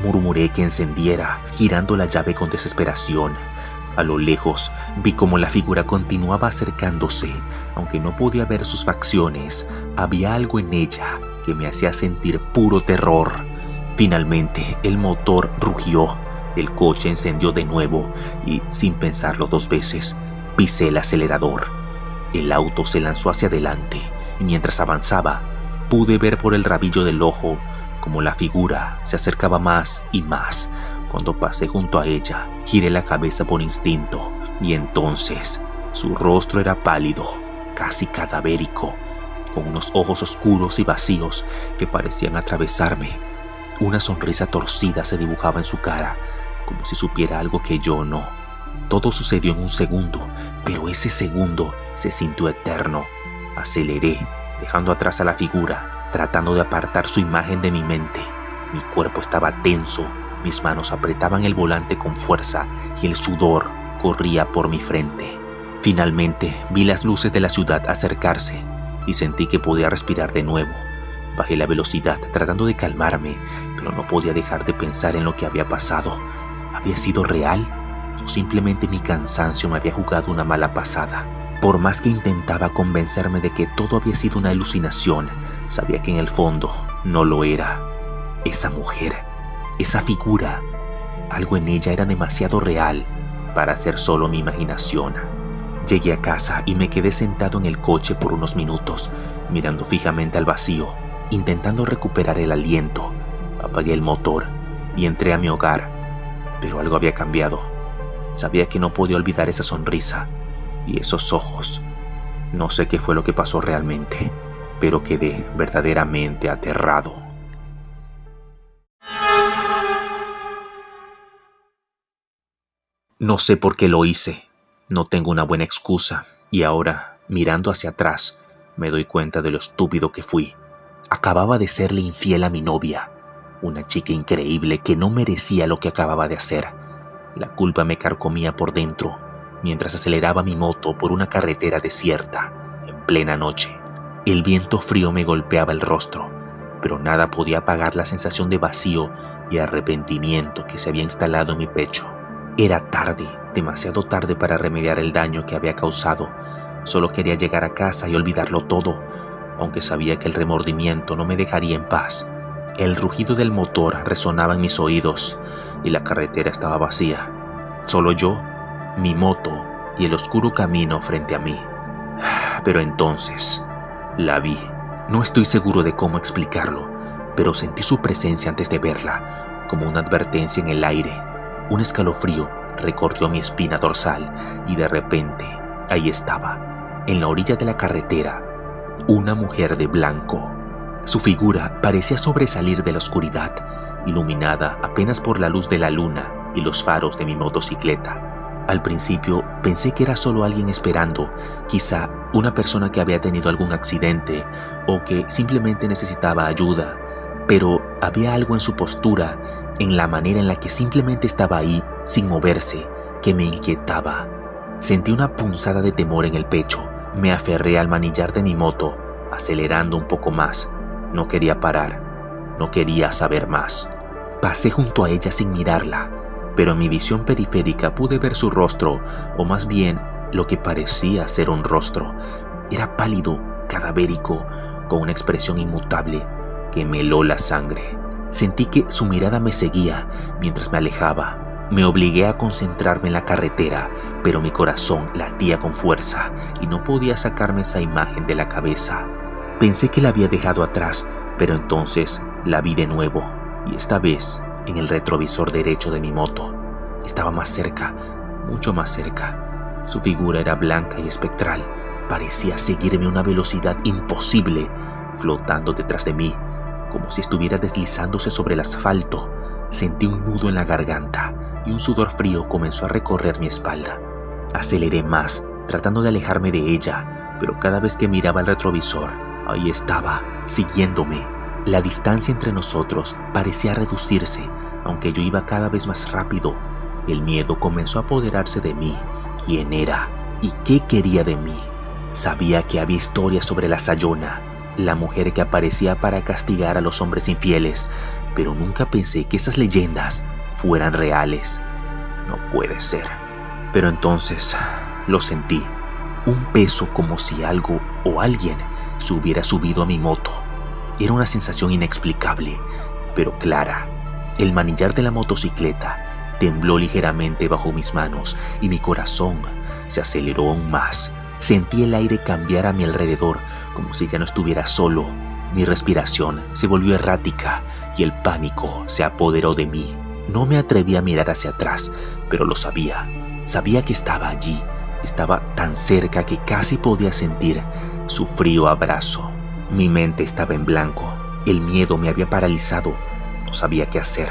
Murmuré que encendiera, girando la llave con desesperación. A lo lejos, vi cómo la figura continuaba acercándose. Aunque no podía ver sus facciones, había algo en ella que me hacía sentir puro terror. Finalmente, el motor rugió, el coche encendió de nuevo y, sin pensarlo dos veces, pisé el acelerador. El auto se lanzó hacia adelante y mientras avanzaba, pude ver por el rabillo del ojo cómo la figura se acercaba más y más. Cuando pasé junto a ella, giré la cabeza por instinto y entonces su rostro era pálido, casi cadavérico, con unos ojos oscuros y vacíos que parecían atravesarme. Una sonrisa torcida se dibujaba en su cara, como si supiera algo que yo no. Todo sucedió en un segundo, pero ese segundo se sintió eterno. Aceleré, dejando atrás a la figura, tratando de apartar su imagen de mi mente. Mi cuerpo estaba tenso. Mis manos apretaban el volante con fuerza y el sudor corría por mi frente. Finalmente vi las luces de la ciudad acercarse y sentí que podía respirar de nuevo. Bajé la velocidad tratando de calmarme, pero no podía dejar de pensar en lo que había pasado. ¿Había sido real? ¿O simplemente mi cansancio me había jugado una mala pasada? Por más que intentaba convencerme de que todo había sido una alucinación, sabía que en el fondo no lo era. Esa mujer, esa figura, algo en ella era demasiado real para ser solo mi imaginación. Llegué a casa y me quedé sentado en el coche por unos minutos, mirando fijamente al vacío, intentando recuperar el aliento. Apagué el motor y entré a mi hogar, pero algo había cambiado. Sabía que no podía olvidar esa sonrisa, y esos ojos. No sé qué fue lo que pasó realmente, pero quedé verdaderamente aterrado. No sé por qué lo hice, no tengo una buena excusa, y ahora, mirando hacia atrás, me doy cuenta de lo estúpido que fui. Acababa de serle infiel a mi novia, una chica increíble que no merecía lo que acababa de hacer. La culpa me carcomía por dentro, mientras aceleraba mi moto por una carretera desierta, en plena noche. El viento frío me golpeaba el rostro, pero nada podía apagar la sensación de vacío y arrepentimiento que se había instalado en mi pecho. Era tarde, demasiado tarde para remediar el daño que había causado. Solo quería llegar a casa y olvidarlo todo, aunque sabía que el remordimiento no me dejaría en paz. El rugido del motor resonaba en mis oídos y la carretera estaba vacía. Solo yo, mi moto y el oscuro camino frente a mí. Pero entonces la vi. No estoy seguro de cómo explicarlo, pero sentí su presencia antes de verla, como una advertencia en el aire. Un escalofrío recorrió mi espina dorsal y de repente, ahí estaba, en la orilla de la carretera, una mujer de blanco. Su figura parecía sobresalir de la oscuridad, iluminada apenas por la luz de la luna y los faros de mi motocicleta. Al principio pensé que era solo alguien esperando, quizá una persona que había tenido algún accidente o que simplemente necesitaba ayuda, pero había algo en su postura, en la manera en la que simplemente estaba ahí, sin moverse, que me inquietaba. Sentí una punzada de temor en el pecho. Me aferré al manillar de mi moto, acelerando un poco más. No quería parar, no quería saber más. Pasé junto a ella sin mirarla, pero en mi visión periférica pude ver su rostro, o más bien lo que parecía ser un rostro. Era pálido, cadavérico, con una expresión inmutable que me heló la sangre. Sentí que su mirada me seguía mientras me alejaba. Me obligué a concentrarme en la carretera, pero mi corazón latía con fuerza y no podía sacarme esa imagen de la cabeza. Pensé que la había dejado atrás, pero entonces la vi de nuevo, y esta vez en el retrovisor derecho de mi moto. Estaba más cerca, mucho más cerca. Su figura era blanca y espectral. Parecía seguirme a una velocidad imposible, flotando detrás de mí, como si estuviera deslizándose sobre el asfalto. Sentí un nudo en la garganta y un sudor frío comenzó a recorrer mi espalda. Aceleré más, tratando de alejarme de ella, pero cada vez que miraba el retrovisor, ahí estaba, siguiéndome. La distancia entre nosotros parecía reducirse, aunque yo iba cada vez más rápido. El miedo comenzó a apoderarse de mí. ¿Quién era? ¿Y qué quería de mí? Sabía que había historias sobre la Sayona, la mujer que aparecía para castigar a los hombres infieles, pero nunca pensé que esas leyendas fueran reales. No puede ser. Pero entonces lo sentí, un peso como si algo o alguien se hubiera subido a mi moto. Era una sensación inexplicable, pero clara. El manillar de la motocicleta tembló ligeramente bajo mis manos y mi corazón se aceleró aún más. Sentí el aire cambiar a mi alrededor como si ya no estuviera solo. Mi respiración se volvió errática y el pánico se apoderó de mí. No me atreví a mirar hacia atrás, pero lo sabía. Sabía que estaba allí. Estaba tan cerca que casi podía sentir su frío abrazo. Mi mente estaba en blanco. El miedo me había paralizado. No sabía qué hacer.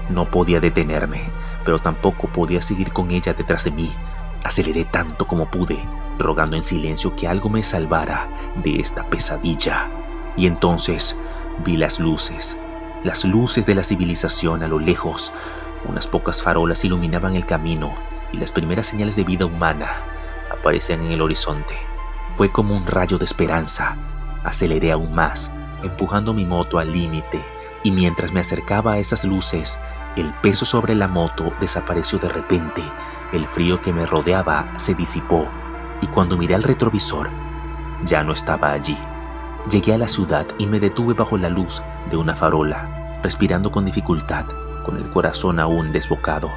No podía detenerme, pero tampoco podía seguir con ella detrás de mí. Aceleré tanto como pude, rogando en silencio que algo me salvara de esta pesadilla. Y entonces vi las luces de la civilización a lo lejos. Unas pocas farolas iluminaban el camino y las primeras señales de vida humana aparecían en el horizonte. Fue como un rayo de esperanza. Aceleré aún más, empujando mi moto al límite, y mientras me acercaba a esas luces, el peso sobre la moto desapareció de repente. El frío que me rodeaba se disipó, y cuando miré al retrovisor, ya no estaba allí. Llegué a la ciudad y me detuve bajo la luz de una farola, respirando con dificultad, con el corazón aún desbocado.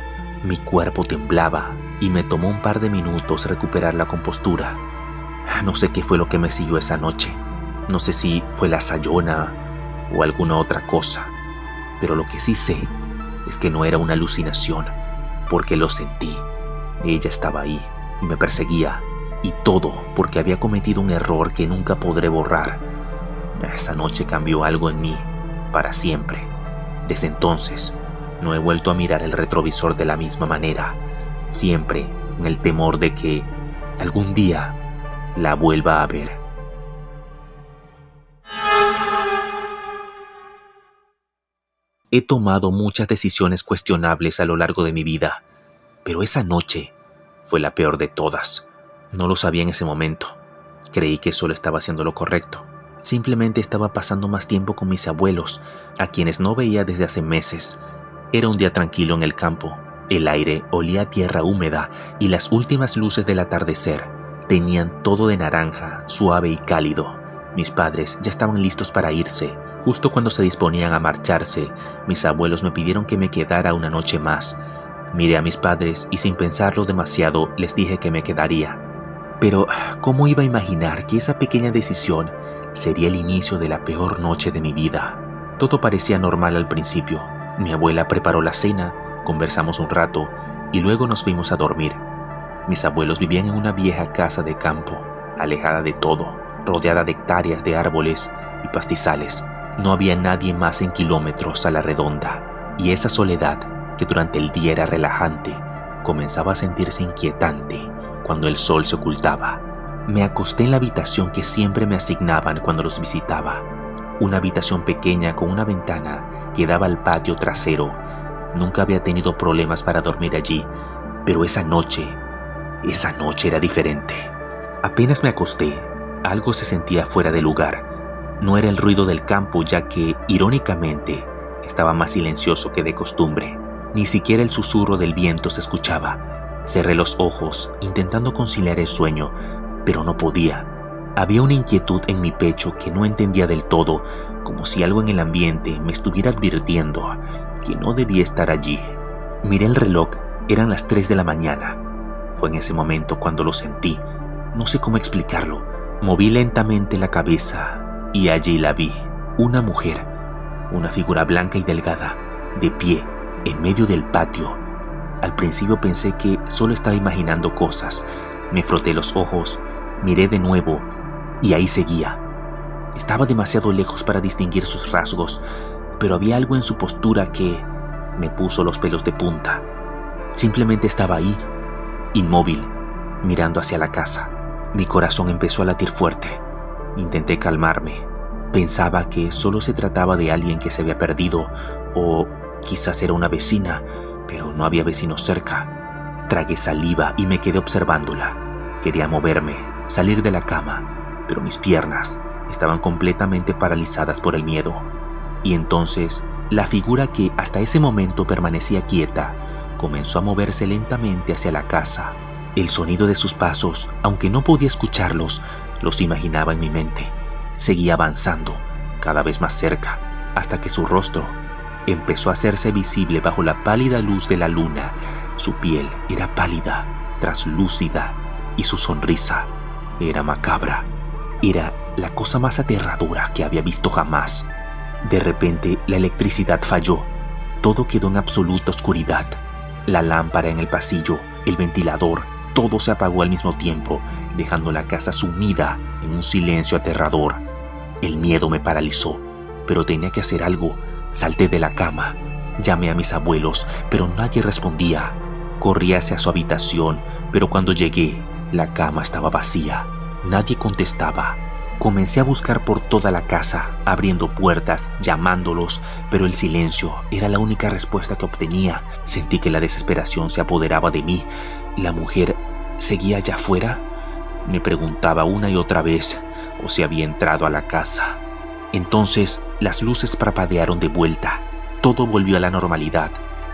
Mi cuerpo temblaba y me tomó un par de minutos recuperar la compostura. No sé qué fue lo que me siguió esa noche. No sé si fue la Sayona o alguna otra cosa, pero lo que sí sé es que no era una alucinación, porque lo sentí. Ella estaba ahí y me perseguía. Y todo porque había cometido un error que nunca podré borrar. Esa noche cambió algo en mí, para siempre. Desde entonces, no he vuelto a mirar el retrovisor de la misma manera, siempre con el temor de que algún día la vuelva a ver. He tomado muchas decisiones cuestionables a lo largo de mi vida, pero esa noche fue la peor de todas. No lo sabía en ese momento. Creí que solo estaba haciendo lo correcto. Simplemente estaba pasando más tiempo con mis abuelos, a quienes no veía desde hace meses. Era un día tranquilo en el campo. El aire olía a tierra húmeda y las últimas luces del atardecer tenían todo de naranja, suave y cálido. Mis padres ya estaban listos para irse. Justo cuando se disponían a marcharse, mis abuelos me pidieron que me quedara una noche más. Miré a mis padres y sin pensarlo demasiado les dije que me quedaría. Pero, ¿cómo iba a imaginar que esa pequeña decisión sería el inicio de la peor noche de mi vida? Todo parecía normal al principio. Mi abuela preparó la cena, conversamos un rato y luego nos fuimos a dormir. Mis abuelos vivían en una vieja casa de campo, alejada de todo, rodeada de hectáreas de árboles y pastizales. No había nadie más en kilómetros a la redonda, y esa soledad, que durante el día era relajante, comenzaba a sentirse inquietante cuando el sol se ocultaba. Me acosté en la habitación que siempre me asignaban cuando los visitaba, una habitación pequeña con una ventana que daba al patio trasero. Nunca había tenido problemas para dormir allí, pero esa noche era diferente. Apenas me acosté, algo se sentía fuera de lugar. No era el ruido del campo, ya que, irónicamente, estaba más silencioso que de costumbre. Ni siquiera el susurro del viento se escuchaba. Cerré los ojos, intentando conciliar el sueño, pero no podía. Había una inquietud en mi pecho que no entendía del todo, como si algo en el ambiente me estuviera advirtiendo que no debía estar allí. Miré el reloj, eran las 3 de la mañana. Fue en ese momento cuando lo sentí. No sé cómo explicarlo. Moví lentamente la cabeza y allí la vi. Una mujer, una figura blanca y delgada, de pie, en medio del patio. Al principio pensé que solo estaba imaginando cosas. Me froté los ojos, miré de nuevo y ahí seguía. Estaba demasiado lejos para distinguir sus rasgos, pero había algo en su postura que me puso los pelos de punta. Simplemente estaba ahí, inmóvil, mirando hacia la casa. Mi corazón empezó a latir fuerte. Intenté calmarme. Pensaba que solo se trataba de alguien que se había perdido, o quizás era una vecina, pero no había vecinos cerca. Tragué saliva y me quedé observándola. Quería moverme, salir de la cama, pero mis piernas estaban completamente paralizadas por el miedo. Y entonces, la figura que hasta ese momento permanecía quieta, comenzó a moverse lentamente hacia la casa. El sonido de sus pasos, aunque no podía escucharlos, los imaginaba en mi mente. Seguía avanzando, cada vez más cerca, hasta que su rostro empezó a hacerse visible bajo la pálida luz de la luna. Su piel era pálida, translúcida, y su sonrisa era macabra. Era la cosa más aterradora que había visto jamás. De repente, la electricidad falló. Todo quedó en absoluta oscuridad. La lámpara en el pasillo, el ventilador, todo se apagó al mismo tiempo, dejando la casa sumida en un silencio aterrador. El miedo me paralizó, pero tenía que hacer algo. Salté de la cama. Llamé a mis abuelos, pero nadie respondía. Corrí hacia su habitación, pero cuando llegué, la cama estaba vacía. Nadie contestaba. Comencé a buscar por toda la casa, abriendo puertas, llamándolos, pero el silencio era la única respuesta que obtenía. Sentí que la desesperación se apoderaba de mí. ¿La mujer seguía allá afuera? Me preguntaba una y otra vez, o si había entrado a la casa. Entonces, las luces parpadearon de vuelta. Todo volvió a la normalidad,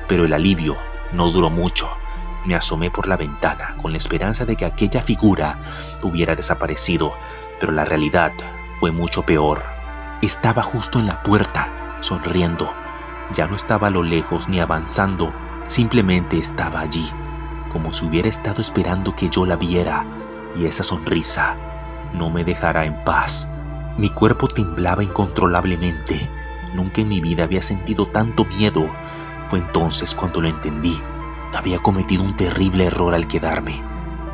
pero el alivio no duró mucho. Me asomé por la ventana con la esperanza de que aquella figura hubiera desaparecido, pero la realidad fue mucho peor. Estaba justo en la puerta, sonriendo. Ya no estaba a lo lejos ni avanzando, simplemente estaba allí, como si hubiera estado esperando que yo la viera, y esa sonrisa no me dejará en paz. Mi cuerpo temblaba incontrolablemente. Nunca en mi vida había sentido tanto miedo. Fue entonces cuando lo entendí. Había cometido un terrible error al quedarme.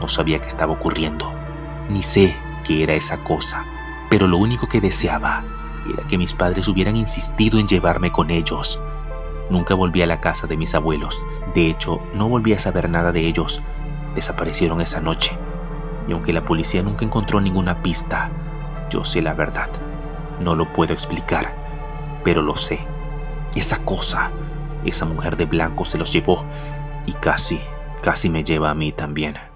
No sabía qué estaba ocurriendo. Ni sé qué era esa cosa, pero lo único que deseaba era que mis padres hubieran insistido en llevarme con ellos. Nunca volví a la casa de mis abuelos. De hecho, no volví a saber nada de ellos. Desaparecieron esa noche. Y aunque la policía nunca encontró ninguna pista, yo sé la verdad. No lo puedo explicar, pero lo sé. Esa cosa, esa mujer de blanco se los llevó y casi me lleva a mí también.